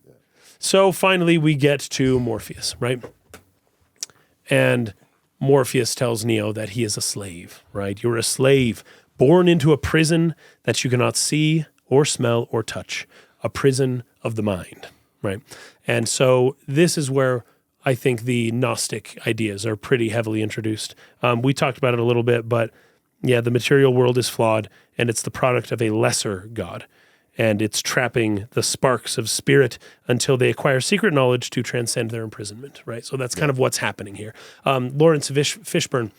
So finally we get to Morpheus, right? And Morpheus tells Neo that he is a slave, right? You're a slave born into a prison that you cannot see or smell or touch, a prison of the mind, right? And so this is where I think the Gnostic ideas are pretty heavily introduced. We talked about it a little bit, but yeah, the material world is flawed, and it's the product of a lesser God, and it's trapping the sparks of spirit until they acquire secret knowledge to transcend their imprisonment, right? So that's kind of what's happening here. Lawrence Fishburne,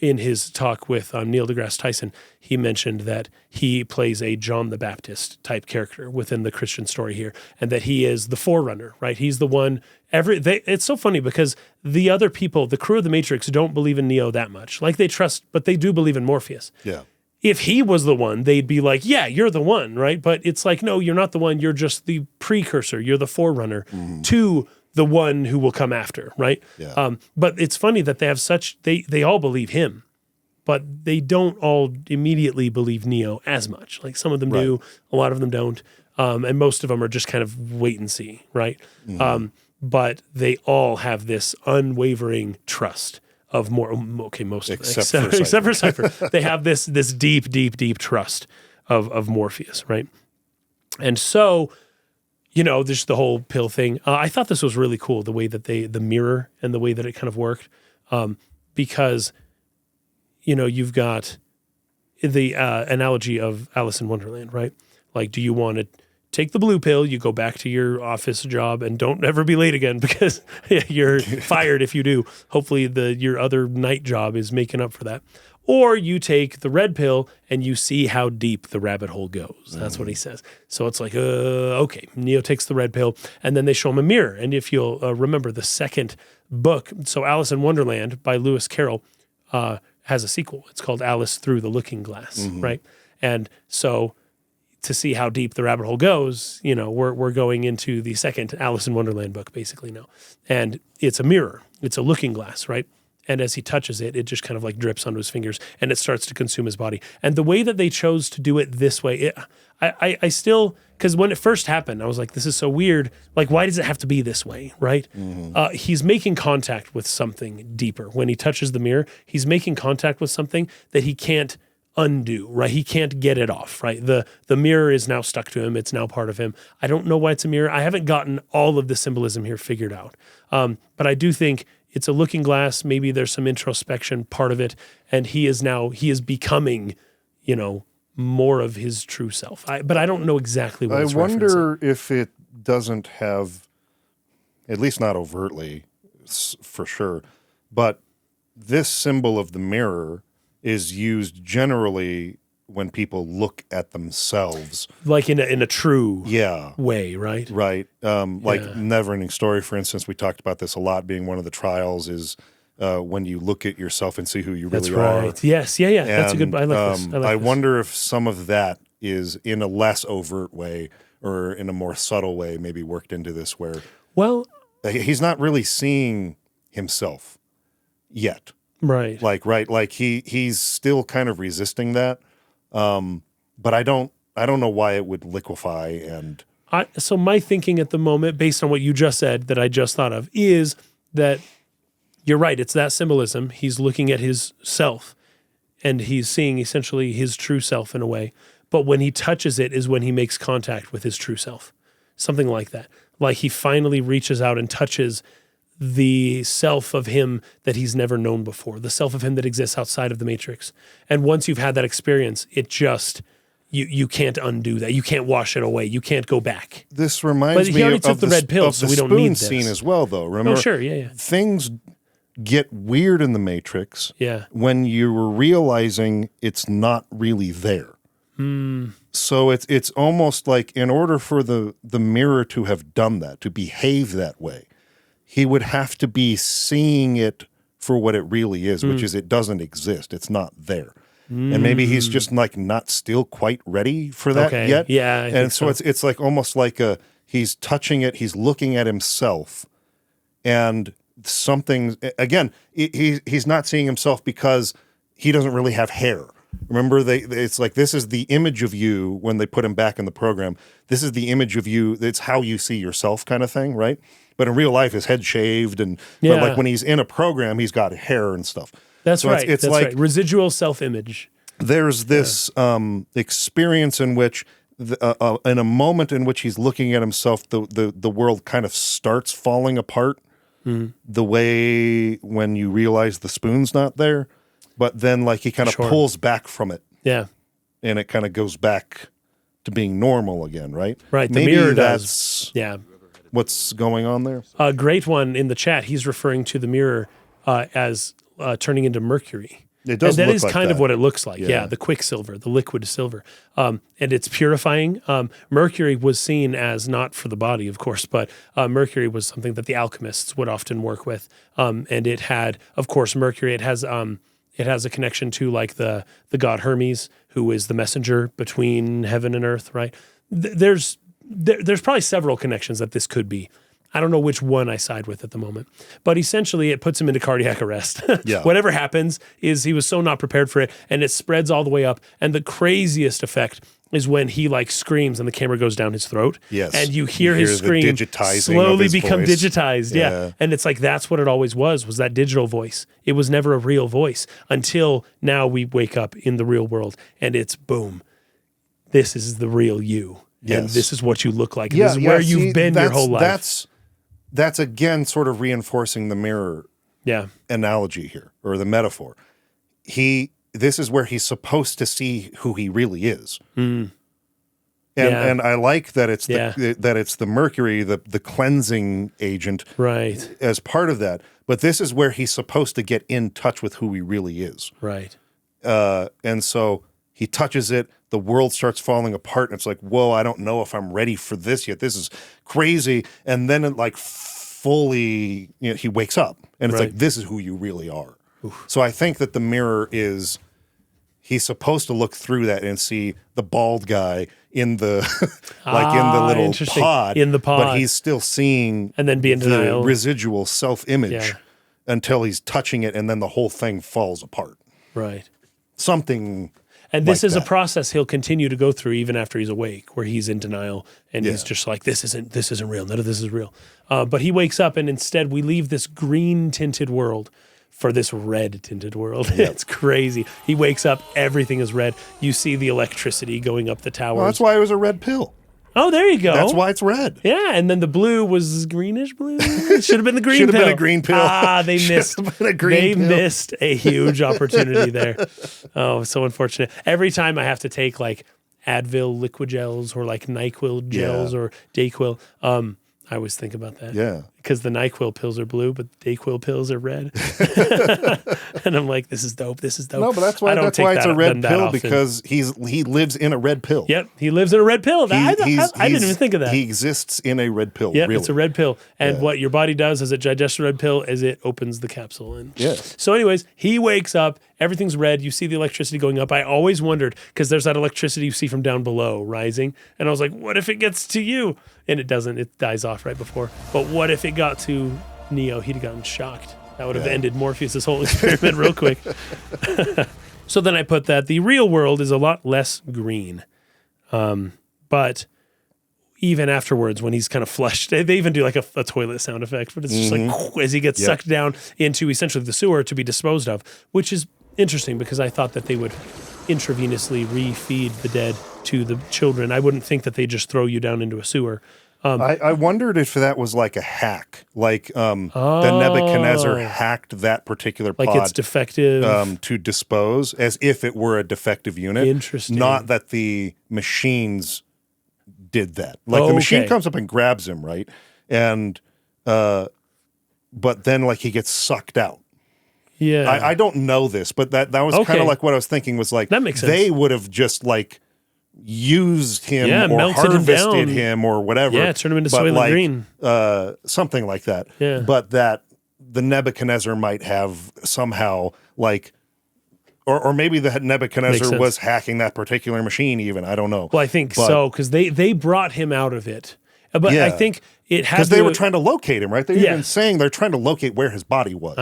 in his talk with Neil deGrasse Tyson, he mentioned that he plays a John the Baptist type character within the Christian story here, and that he is the forerunner, right? He's the one. It's so funny because the other people, the crew of the Matrix, don't believe in Neo that much. Like they trust, but they do believe in Morpheus. Yeah. If he was the one, they'd be like, yeah, you're the one, right? But it's like, no, you're not the one. You're just the precursor. You're the forerunner to the one who will come after, right? Yeah. But it's funny that they have they all believe him, but they don't all immediately believe Neo as much. Like some of them do, a lot of them don't. And most of them are just kind of wait and see, right? But they all have this unwavering trust of most of them, except for Cypher. They have this deep trust of Morpheus, right? And so, there's the whole pill thing. I thought this was really cool, the way that the mirror and the way that it kind of worked, because, you've got the analogy of Alice in Wonderland, right? Like, do you want to take the blue pill, you go back to your office job and don't ever be late again because you're fired if you do. Hopefully your other night job is making up for that. Or you take the red pill and you see how deep the rabbit hole goes. That's what he says. So it's like, okay, Neo takes the red pill and then they show him a mirror. And if you'll remember the second book, so Alice in Wonderland by Lewis Carroll has a sequel. It's called Alice Through the Looking Glass, right? And so to see how deep the rabbit hole goes, we're going into the second Alice in Wonderland book basically now. And it's a mirror. It's a looking glass, right? And as he touches it, it just kind of like drips onto his fingers and it starts to consume his body. And the way that they chose to do it this way, I still, because when it first happened, I was like, this is so weird. Like, why does it have to be this way, right? He's making contact with something deeper. When he touches the mirror, he's making contact with something that he can't undo, right? He can't get it off, right? The mirror is now stuck to him. It's now part of him. I don't know why it's a mirror. I haven't gotten all of the symbolism here figured out. But I do think it's a looking glass. Maybe there's some introspection part of it. And he is becoming, more of his true self. But I don't know exactly what it's referencing. I wonder if it doesn't have, at least not overtly, for sure, but this symbol of the mirror is used generally when people look at themselves. Like in a true way, right? Right. Neverending Story, for instance, we talked about this a lot, being one of the trials is when you look at yourself and see who you really are. That's right. Yes. Yeah. And, that's a good, I like this. I wonder if some of that is in a less overt way or in a more subtle way maybe worked into this where he's not really seeing himself yet. Right. Like he's still kind of resisting that. But I don't know why it would liquefy and so my thinking at the moment, based on what you just said that I just thought of, is that you're right, it's that symbolism. He's looking at his self and he's seeing essentially his true self in a way. But when he touches it is when he makes contact with his true self. Something like that. Like he finally reaches out and touches the self of him that he's never known before, the self of him that exists outside of the Matrix. And once you've had that experience, it just, you can't undo that. You can't wash it away. You can't go back. This reminds me of the red pill, so we don't need this. Scene as well, though. Remember? Oh, sure, yeah. Things get weird in the Matrix when you're realizing it's not really there. So it's almost like in order for the mirror to have done that, to behave that way, he would have to be seeing it for what it really is, which is it doesn't exist. It's not there. And maybe he's just like not still quite ready for that yet. Yeah. And so it's like almost like he's touching it, he's looking at himself, and something, again, he's not seeing himself because he doesn't really have hair. Remember, it's like, this is the image of you when they put him back in the program. This is the image of you. It's how you see yourself kind of thing, right? But in real life, his head shaved. But like when he's in a program, he's got hair and stuff. That's so right. It's like right. Residual self-image. There's this experience in which, in a moment in which he's looking at himself, the world kind of starts falling apart. The way when you realize the spoon's not there. But then like he kind of pulls back from it. Yeah. And it kind of goes back to being normal again, right? Right. The Maybe mirror that's does. What's going on there. A great one in the chat, he's referring to the mirror as turning into mercury. It does and that look is like kind that. of what it looks like. Yeah, the quicksilver, the liquid silver. And it's purifying. Mercury was seen as not for the body, of course, but mercury was something that the alchemists would often work with. And it had, of course, mercury. It has a connection to like the god Hermes, who is the messenger between heaven and earth, right? There's probably several connections that this could be. I don't know which one I side with at the moment, but essentially it puts him into cardiac arrest. Whatever happens is he was so not prepared for it, and it spreads all the way up. And the craziest effect is when he like screams and the camera goes down his throat. Yes. And you hear his scream slowly become voice. Digitized. Yeah. And it's like, that's what it always was that digital voice. It was never a real voice until now we wake up in the real world and it's boom. this is the real you. Yes. And this is what you look like. And this is where you've been your whole life. That's again sort of reinforcing the mirror analogy here, or the metaphor. This is where he's supposed to see who he really is. And I like that it's the mercury, the cleansing agent, right, as part of that. But this is where he's supposed to get in touch with who he really is. Right. And so he touches it, the world starts falling apart, and it's like, whoa, I don't know if I'm ready for this yet. This is crazy. And then it like fully, he wakes up, and it's like, this is who you really are. Oof. So I think that the mirror is, he's supposed to look through that and see the bald guy in the in the little pod. In the pod. But he's still seeing and then be in denial. The residual self-image until he's touching it, and then the whole thing falls apart. Right. Something. And this is a process he'll continue to go through even after he's awake, where he's in denial and he's just like, this isn't real. None of this is real. But he wakes up, and instead we leave this green tinted world for this red tinted world. Yep. It's crazy. He wakes up, everything is red. You see the electricity going up the towers. Well, that's why it was a red pill. Oh, there you go. That's why it's red. Yeah, and then the blue was greenish blue. It should have been the green pill. Should have been a green pill. They missed. Missed a huge opportunity there. Oh, so unfortunate. Every time I have to take like Advil liquid gels or like NyQuil gels or Dayquil, I always think about that. Yeah. Because the NyQuil pills are blue, but the Dayquil pills are red. And I'm like, this is dope. This is dope. No, but that's why it's a red pill, because he lives in a red pill. Yep. He lives in a red pill. I didn't even think of that. He exists in a red pill. Yeah, really. It's a red pill. And what your body does as it digests the red pill is it opens the capsule. And so anyways, he wakes up, everything's red. You see the electricity going up. I always wondered, because there's that electricity you see from down below rising. And I was like, what if it gets to you? And it doesn't. It dies off right before. But what if it got to Neo? He'd have gotten shocked. That would have ended Morpheus' whole experiment real quick. So then I put that the real world is a lot less green. But even afterwards, when he's kind of flushed, they even do like a toilet sound effect, but it's just like as he gets sucked down into essentially the sewer to be disposed of, which is interesting because I thought that they would intravenously refeed the dead to the children. I wouldn't think that they just throw you down into a sewer. I wondered if that was like a hack, like the Nebuchadnezzar hacked that particular pod, like it's defective, to dispose, as if it were a defective unit. Interesting. Not that the machines did that. Like the machine comes up and grabs him, right? And but then like he gets sucked out. Yeah, I don't know this, but that was kind of like what I was thinking was like, that makes sense. They would have just like used him or harvested him or whatever. Yeah, turn him into Soylent Green. Something like that. Yeah. But that the Nebuchadnezzar might have somehow like, or maybe the Nebuchadnezzar was hacking that particular machine even. I don't know. Well, I think so, because they brought him out of it. But I think it has because they were trying to locate him, right? They're even saying they're trying to locate where his body was.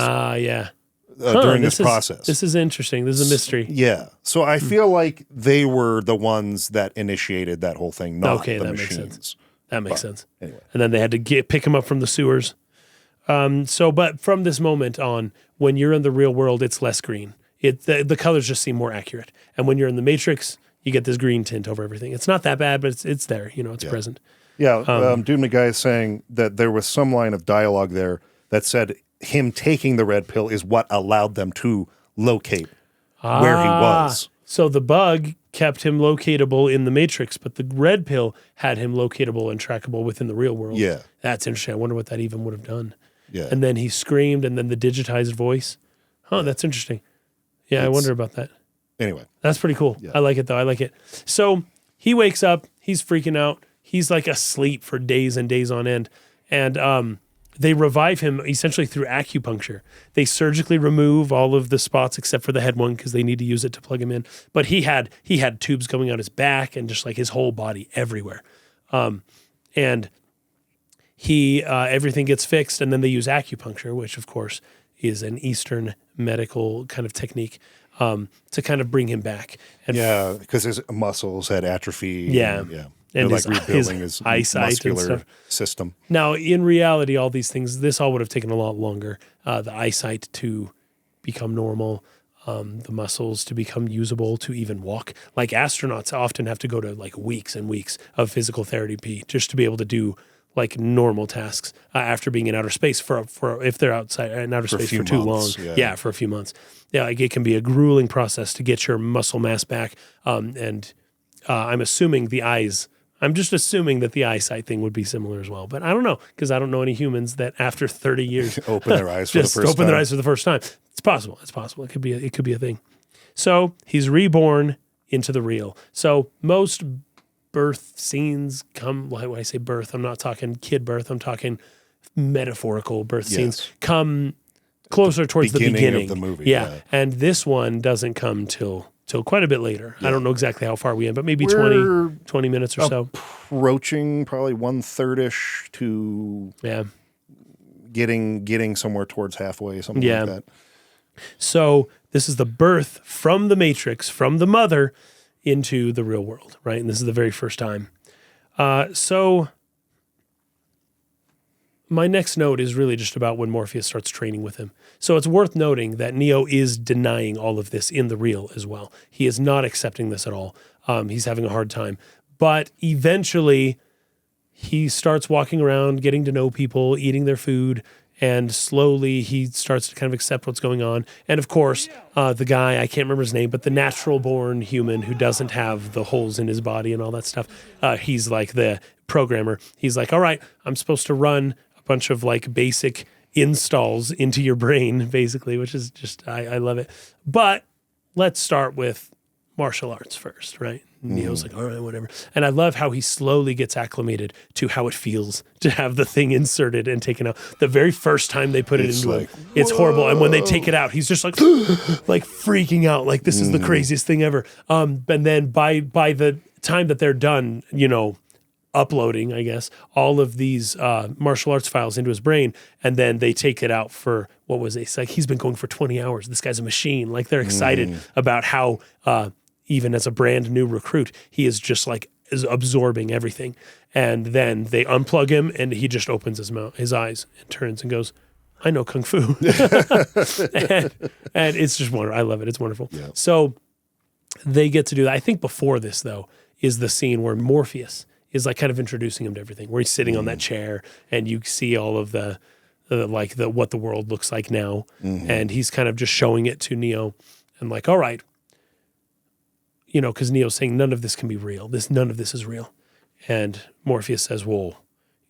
During this process. This is interesting. This is a mystery. Yeah. So I feel like they were the ones that initiated that whole thing, not the machines. Makes sense. That makes sense. Anyway. And then they had to pick him up from the sewers. But from this moment on, when you're in the real world, it's less green. The colors just seem more accurate. And when you're in the Matrix, you get this green tint over everything. It's not that bad, but it's there. It's present. Yeah. Dude McGuy is saying that there was some line of dialogue there that said him taking the red pill is what allowed them to locate where he was. So the bug kept him locatable in the Matrix, but the red pill had him locatable and trackable within the real world. Yeah. That's interesting. I wonder what that even would have done. Yeah. And then he screamed, and then the digitized voice. That's interesting. Yeah, I wonder about that. Anyway. That's pretty cool. Yeah. I like it, though. I like it. So he wakes up. He's freaking out. He's like asleep for days and days on end. And they revive him essentially through acupuncture. They surgically remove all of the spots except for the head one because they need to use it to plug him in. But he had tubes going out his back and just like his whole body everywhere. And he everything gets fixed, and then they use acupuncture, which of course is an Eastern medical kind of technique to kind of bring him back. And because his muscles had atrophy. Yeah. And like rebuilding his eyesight muscular system. Now, in reality, all these things, this all would have taken a lot longer. The eyesight to become normal, the muscles to become usable to even walk. Like astronauts often have to go to like weeks and weeks of physical therapy just to be able to do like normal tasks after being in outer space for if they're outside in outer space for too long. Yeah, for a few months. Yeah, like it can be a grueling process to get your muscle mass back. And I'm assuming the eyes. I'm just assuming that the eyesight thing would be similar as well, but I don't know because I don't know any humans that after 30 years open their eyes for the first time. Open their eyes for the first time. It's possible. It's possible. It could be a thing. So he's reborn into the real. So most birth scenes come, like when I say birth, I'm not talking kid birth, I'm talking metaphorical birth scenes, come closer towards the beginning of the movie. Yeah. And this one doesn't come till quite a bit later. I don't know exactly how far we end, but maybe 20 minutes or so. Approaching probably 1/3-ish to getting somewhere towards halfway, something like that. So this is the birth from the Matrix, from the mother into the real world, right? And this is the very first time. So my next note is really just about when Morpheus starts training with him. So it's worth noting that Neo is denying all of this in the real as well. He is not accepting this at all. He's having a hard time. But eventually he starts walking around, getting to know people, eating their food, and slowly he starts to kind of accept what's going on. And of course, the guy, I can't remember his name, but the natural-born human who doesn't have the holes in his body and all that stuff, he's like the programmer. He's like, all right, I'm supposed to run a bunch of like basic installs into your brain, basically, which is just, I love it. But let's start with martial arts first, right? Neo's like, all right, whatever. And I love how he slowly gets acclimated to how it feels to have the thing inserted and taken out. The very first time they put it into him, it's horrible. And when they take it out, he's just like, like freaking out. Like, this is the craziest thing ever. And then by the time that they're done, uploading, I guess, all of these martial arts files into his brain, and then they take it out for, what was it? It's like, he's been going for 20 hours. This guy's a machine. Like, they're excited about how, even as a brand new recruit, he is just like is absorbing everything. And then they unplug him and he just opens his eyes and turns and goes, I know Kung Fu. and it's just wonderful. I love it. It's wonderful. Yeah. So they get to do that. I think before this, though, is the scene where Morpheus is like kind of introducing him to everything, where he's sitting on that chair and you see all of the what the world looks like now. And he's kind of just showing it to Neo and like, all right, because Neo's saying none of this can be real. None of this is real. And Morpheus says, well,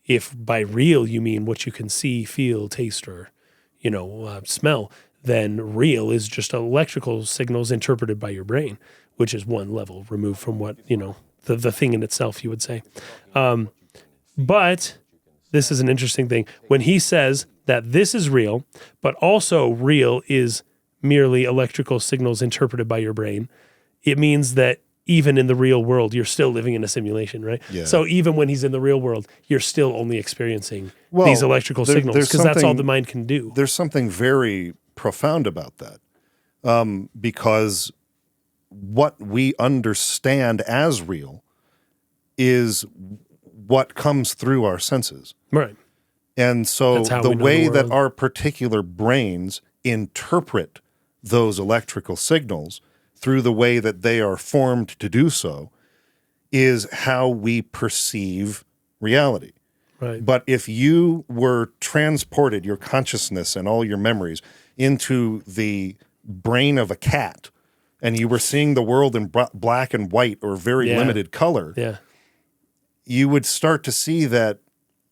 if by real you mean what you can see, feel, taste, or, smell, then real is just electrical signals interpreted by your brain, which is one level removed from what, the thing in itself, you would say. But this is an interesting thing. When he says that this is real, but also real is merely electrical signals interpreted by your brain, it means that even in the real world, you're still living in a simulation, right? Yeah. So even when he's in the real world, you're still only experiencing these electrical signals because that's all the mind can do. There's something very profound about that because what we understand as real is what comes through our senses. Right. And so the way that our particular brains interpret those electrical signals through the way that they are formed to do so is how we perceive reality. Right. But if you were transported, your consciousness and all your memories, into the brain of a cat, and you were seeing the world in black and white or very limited color, you would start to see that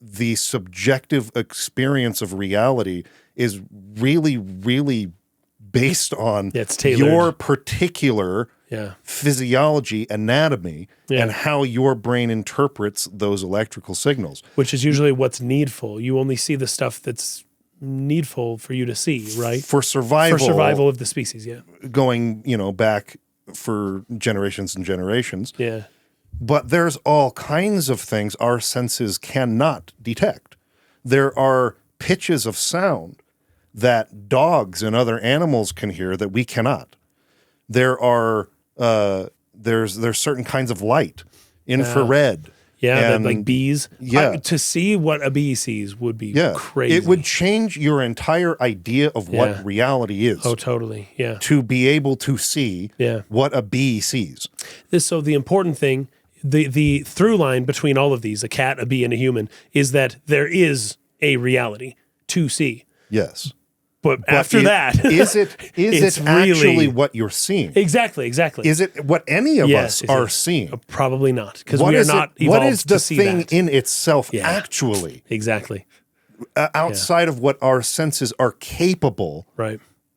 the subjective experience of reality is really, really based on your particular physiology, anatomy, and how your brain interprets those electrical signals. Which is usually what's needful. You only see the stuff that's needful for you to see, right? For survival. For survival of the species, Going, back for generations and generations. Yeah. But there's all kinds of things our senses cannot detect. There are pitches of sound that dogs and other animals can hear that we cannot. There are there's certain kinds of light, infrared, Yeah, like bees. Yeah. To see what a bee sees would be crazy. It would change your entire idea of what reality is. Oh, totally. Yeah. To be able to see what a bee sees. So the important thing, the through line between all of these, a cat, a bee, and a human, is that there is a reality to see. Yes. But after that, is it actually really what you're seeing? Exactly. Is it what any of us are seeing? Probably not, because we are not evolved what is the to see thing that. in itself actually? Exactly. Outside of what our senses are capable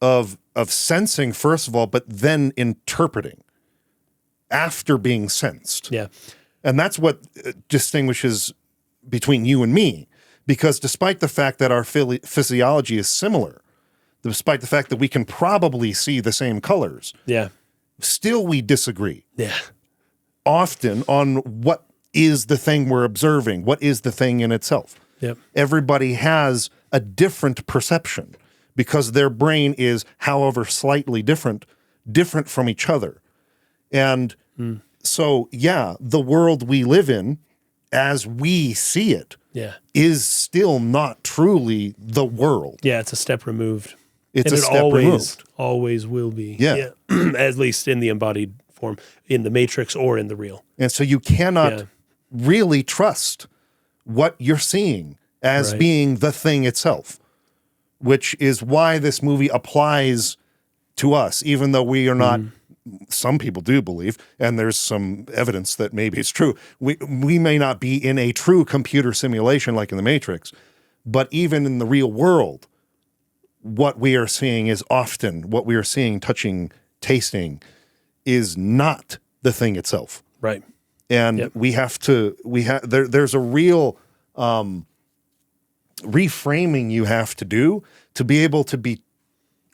of sensing, first of all, but then interpreting after being sensed. Yeah. And that's what distinguishes between you and me, because despite the fact that our physiology is similar, despite the fact that we can probably see the same colors, still we disagree. Yeah. Often on what is the thing we're observing, what is the thing in itself. Yep. Everybody has a different perception because their brain is, however slightly different from each other. And so, the world we live in, as we see it, is still not truly the world. Yeah, it's a step removed. It's a step removed. Always will be. Yeah. At least in the embodied form, in the matrix or in the real. And so you cannot really trust what you're seeing as being the thing itself, which is why this movie applies to us, even though we are not, some people do believe, and there's some evidence that maybe it's true, we may not be in a true computer simulation like in the Matrix, but even in the real world, what we are seeing is often, what we are seeing, touching, tasting, is not the thing itself. Right. And there's a real reframing you have to do to be able to be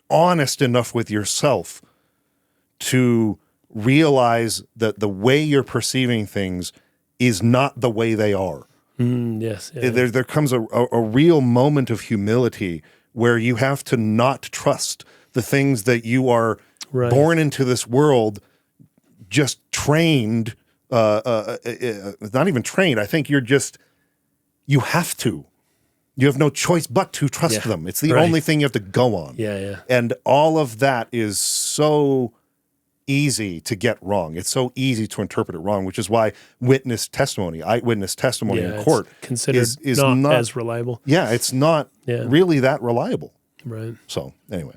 honest enough with yourself to realize that the way you're perceiving things is not the way they are. Yes. Yeah. There comes a real moment of humility where you have to not trust the things that you are born into this world just trained, not even trained. I think you have to. You have no choice but to trust them. It's the only thing you have to go on. Yeah. And all of that is so easy to get wrong. It's so easy to interpret it wrong, which is why eyewitness testimony in court considered is not as reliable. Yeah, it's not really that reliable. Right. So, anyway.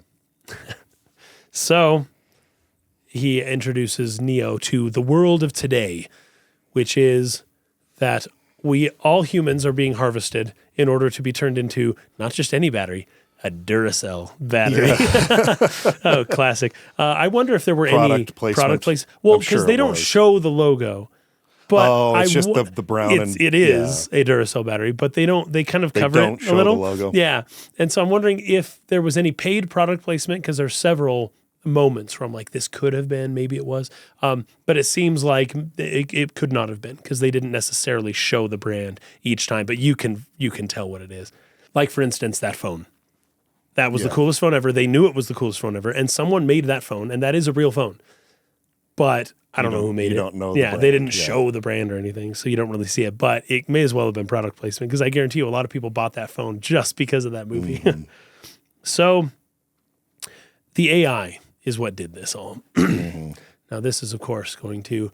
So, he introduces Neo to the world of today, which is that all humans are being harvested in order to be turned into not just any battery, a Duracell battery. Yeah. Oh, classic. I wonder if there were any product placement. Well, because they don't show the logo. But it's just the brown. It is a Duracell battery, but they kind of cover it a little. The logo. Yeah. And so I'm wondering if there was any paid product placement, because there's several moments where I'm like, this could have been, maybe it was. But it seems like it could not have been, because they didn't necessarily show the brand each time, but you can tell what it is. Like, for instance, that phone. That was the coolest phone ever. They knew it was the coolest phone ever. And someone made that phone, and that is a real phone. But I don't know who made it. You don't know the brand. They didn't show the brand or anything, so you don't really see it. But it may as well have been product placement, because I guarantee you a lot of people bought that phone just because of that movie. Mm-hmm. So the AI is what did this all. Now, this is, of course, going to...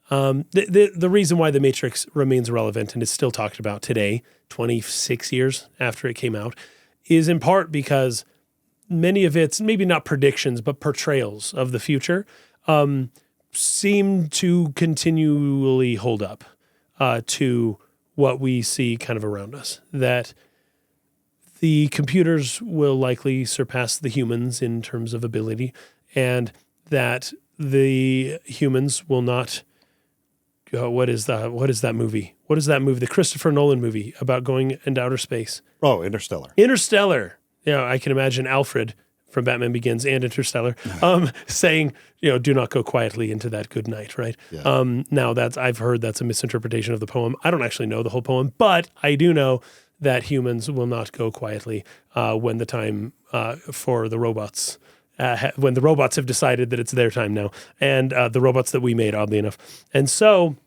the reason why The Matrix remains relevant and is still talked about today, 26 years after it came out, is in part because many of its, maybe not predictions, but portrayals of the future seem to continually hold up to what we see kind of around us. That the computers will likely surpass the humans in terms of ability, and that the humans will not... what is that movie? What is that movie? The Christopher Nolan movie about going into outer space. Oh, Interstellar. Interstellar. Yeah, I can imagine Alfred from Batman Begins and Interstellar saying, do not go quietly into that good night, right? Yeah. Now, I've heard that's a misinterpretation of the poem. I don't actually know the whole poem, but I do know that humans will not go quietly when the time for the robots... when the robots have decided that it's their time now, and the robots that we made, oddly enough. And so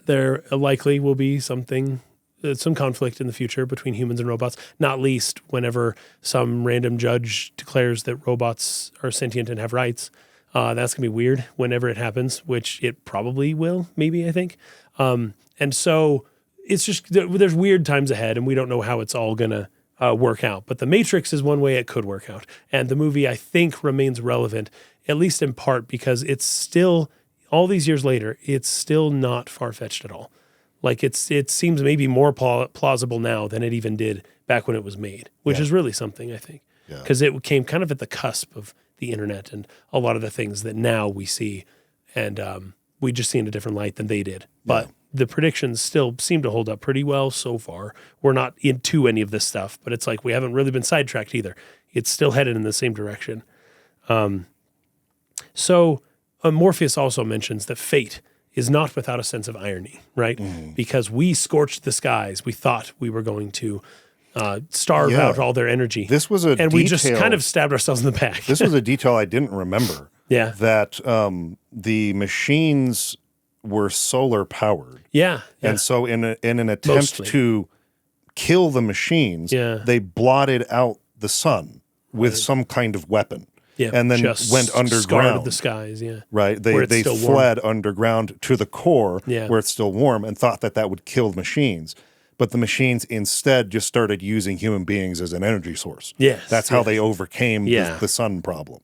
there likely will be some conflict in the future between humans and robots, not least whenever some random judge declares that robots are sentient and have rights. That's going to be weird whenever it happens, which it probably will, maybe, I think. And so it's just, there's weird times ahead, and we don't know how it's all going to work out. But The Matrix is one way it could work out. And the movie, I think, remains relevant, at least in part, because it's still, all these years later, it's still not far-fetched at all. Like it seems maybe more plausible now than it even did back when it was made, which is really something, I think, because it came kind of at the cusp of the internet and a lot of the things that now we see, and we just see in a different light than they did. But the predictions still seem to hold up pretty well so far. We're not into any of this stuff, but it's like we haven't really been sidetracked either. It's still headed in the same direction. So Morpheus also mentions that fate is not without a sense of irony, right? Because we scorched the skies. We thought we were going to starve out all their energy. This was and we just kind of stabbed ourselves in the back. This was a detail I didn't remember. That the machines were solar powered. And so in an attempt to kill the machines, they blotted out the sun with some kind of weapon. And then went underground. Scarred the skies, Right. They fled underground to the core where it's still warm and thought that would kill the machines. But the machines instead just started using human beings as an energy source. That's how they overcame the sun problem.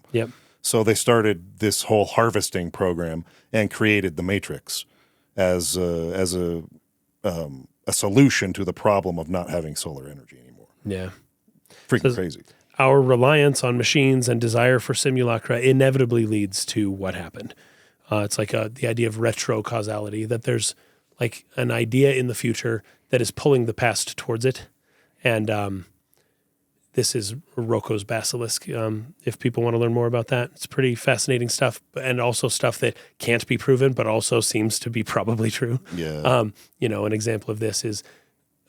So they started this whole harvesting program and created the Matrix as a solution to the problem of not having solar energy anymore. Freaking crazy. Our reliance on machines and desire for simulacra inevitably leads to what happened. It's like the idea of retro causality, that there's like an idea in the future that is pulling the past towards it. And this is Rocco's Basilisk. If people want to learn more about that, it's pretty fascinating stuff, and also stuff that can't be proven, but also seems to be probably true. An example of this is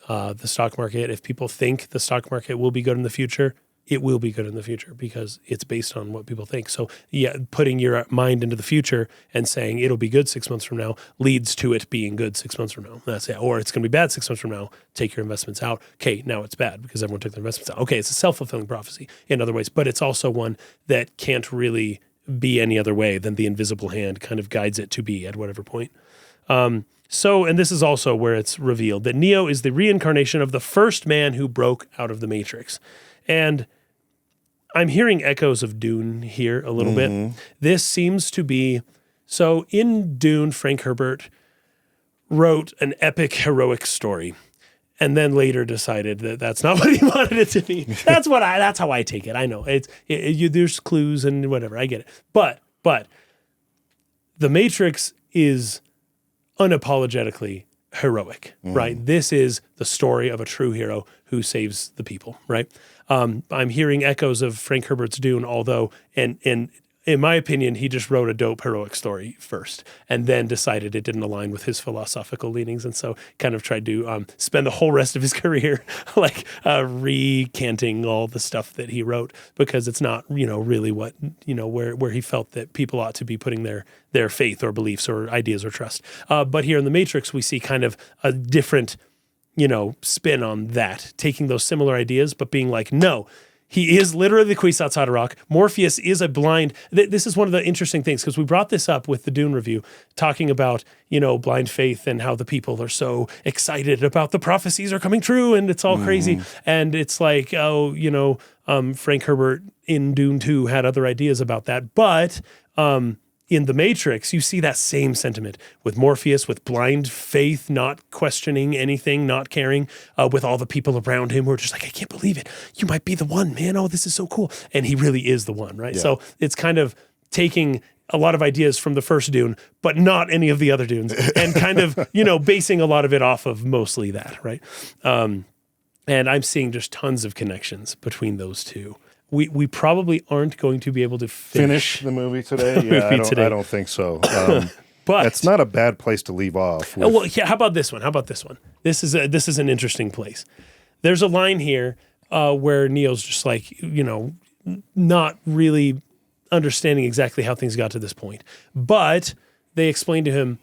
the stock market. If people think the stock market will be good in the future, it will be good in the future because it's based on what people think. So putting your mind into the future and saying it'll be good 6 months from now leads to it being good 6 months from now. That's it. Or it's going to be bad 6 months from now. Take your investments out. Okay, now it's bad because everyone took their investments out. Okay, it's a self-fulfilling prophecy in other ways, but it's also one that can't really be any other way than the invisible hand kind of guides it to be at whatever point. And this is also where it's revealed that Neo is the reincarnation of the first man who broke out of the Matrix. And I'm hearing echoes of Dune here a little bit. This seems to be, so in Dune, Frank Herbert wrote an epic, heroic story, and then later decided that that's not what he wanted it to be. That's how I take it. I know there's clues and whatever. I get it. But the Matrix is unapologetically heroic, right? This is the story of a true hero who saves the people, right? I'm hearing echoes of Frank Herbert's Dune, although, and in my opinion, he just wrote a dope heroic story first and then decided it didn't align with his philosophical leanings. And so kind of tried to spend the whole rest of his career recanting all the stuff that he wrote because it's not, really what, where he felt that people ought to be putting their faith or beliefs or ideas or trust. But here in The Matrix, we see kind of a different, spin on that, taking those similar ideas, but being like, no, he is literally the Kwisatz Haderach. Morpheus is a blind. This is one of the interesting things because we brought this up with the Dune review, talking about, blind faith and how the people are so excited about the prophecies are coming true and it's all crazy. And it's like, Frank Herbert in Dune 2 had other ideas about that. But in The Matrix, you see that same sentiment with Morpheus, with blind faith, not questioning anything, not caring, with all the people around him who are just like, I can't believe it. You might be the one, man. Oh, this is so cool. And he really is the one, right? Yeah. So it's kind of taking a lot of ideas from the first Dune, but not any of the other Dunes, and kind of, basing a lot of it off of mostly that, right? And I'm seeing just tons of connections between those two. We probably aren't going to be able to finish the movie today. Yeah, I don't think so. But it's not a bad place to leave off. Well, yeah. How about this one? This is an interesting place. There's a line here where Neo's just like, not really understanding exactly how things got to this point, but they explain to him,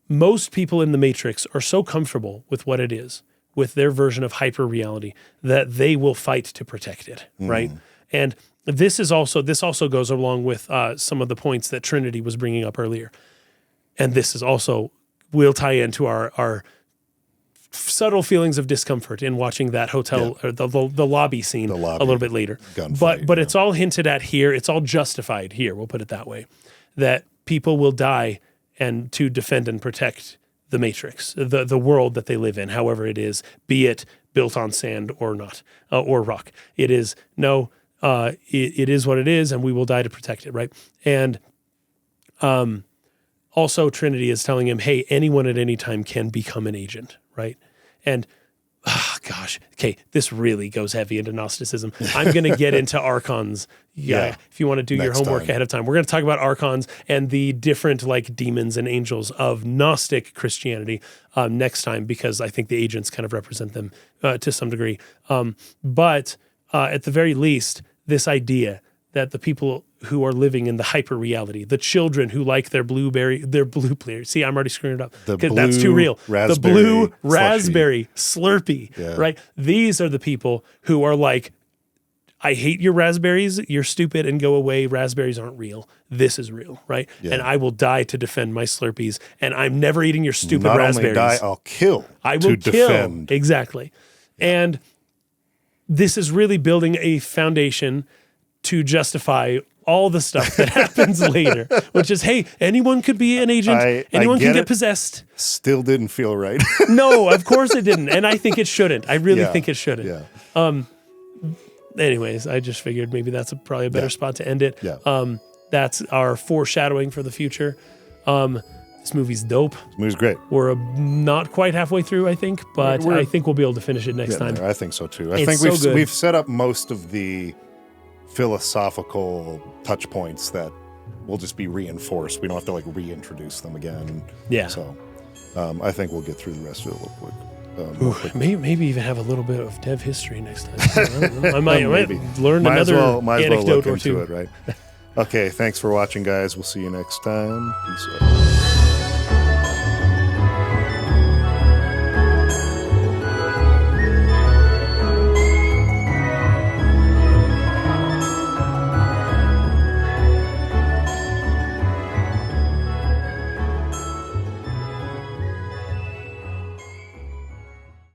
most people in the Matrix are so comfortable with what it is, with their version of hyper reality, that they will fight to protect it, right? And this also goes along with some of the points that Trinity was bringing up earlier. And this is also will tie into our subtle feelings of discomfort in watching that hotel or the lobby scene a little bit later. But it's all hinted at here. It's all justified here. We'll put it that way, that people will die and to defend and protect the Matrix, the world that they live in, however it is, be it built on sand or not, or rock. It is it is what it is, and we will die to protect it, right? And also Trinity is telling him, hey, anyone at any time can become an agent, right? And this really goes heavy into Gnosticism. I'm going to get into archons. If you want to do your homework ahead of time, we're going to talk about archons and the different like demons and angels of Gnostic Christianity next time, because I think the agents kind of represent them to some degree. But at the very least, this idea that the people who are living in the hyper reality, the children who like their blueberry. See, I'm already screwing it up because that's too real. The blue raspberry Slurpee, right? These are the people who are like, I hate your raspberries. You're stupid and go away. Raspberries aren't real. This is real, right? Yeah. And I will die to defend my Slurpees. And I'm never eating your stupid raspberries. Not only die, I'll kill. I will defend. Exactly. And this is really building a foundation to justify all the stuff that happens later, which is, hey, anyone could be an agent. Anyone can get possessed. Still didn't feel right. No, of course it didn't. And I think it shouldn't. I really think it shouldn't. Yeah. Anyways, I just figured maybe that's probably a better spot to end it. Yeah. That's our foreshadowing for the future. This movie's dope. This movie's great. We're not quite halfway through, I think, but I think we'll be able to finish it next time. I think so too. I think we've set up most of the philosophical touch points that will just be reinforced. We don't have to like reintroduce them again. Yeah. So I think we'll get through the rest of it real quick. Maybe even have a little bit of dev history next time. I don't know. I might learn another anecdote or two. It, right? Okay, thanks for watching, guys. We'll see you next time. Peace out.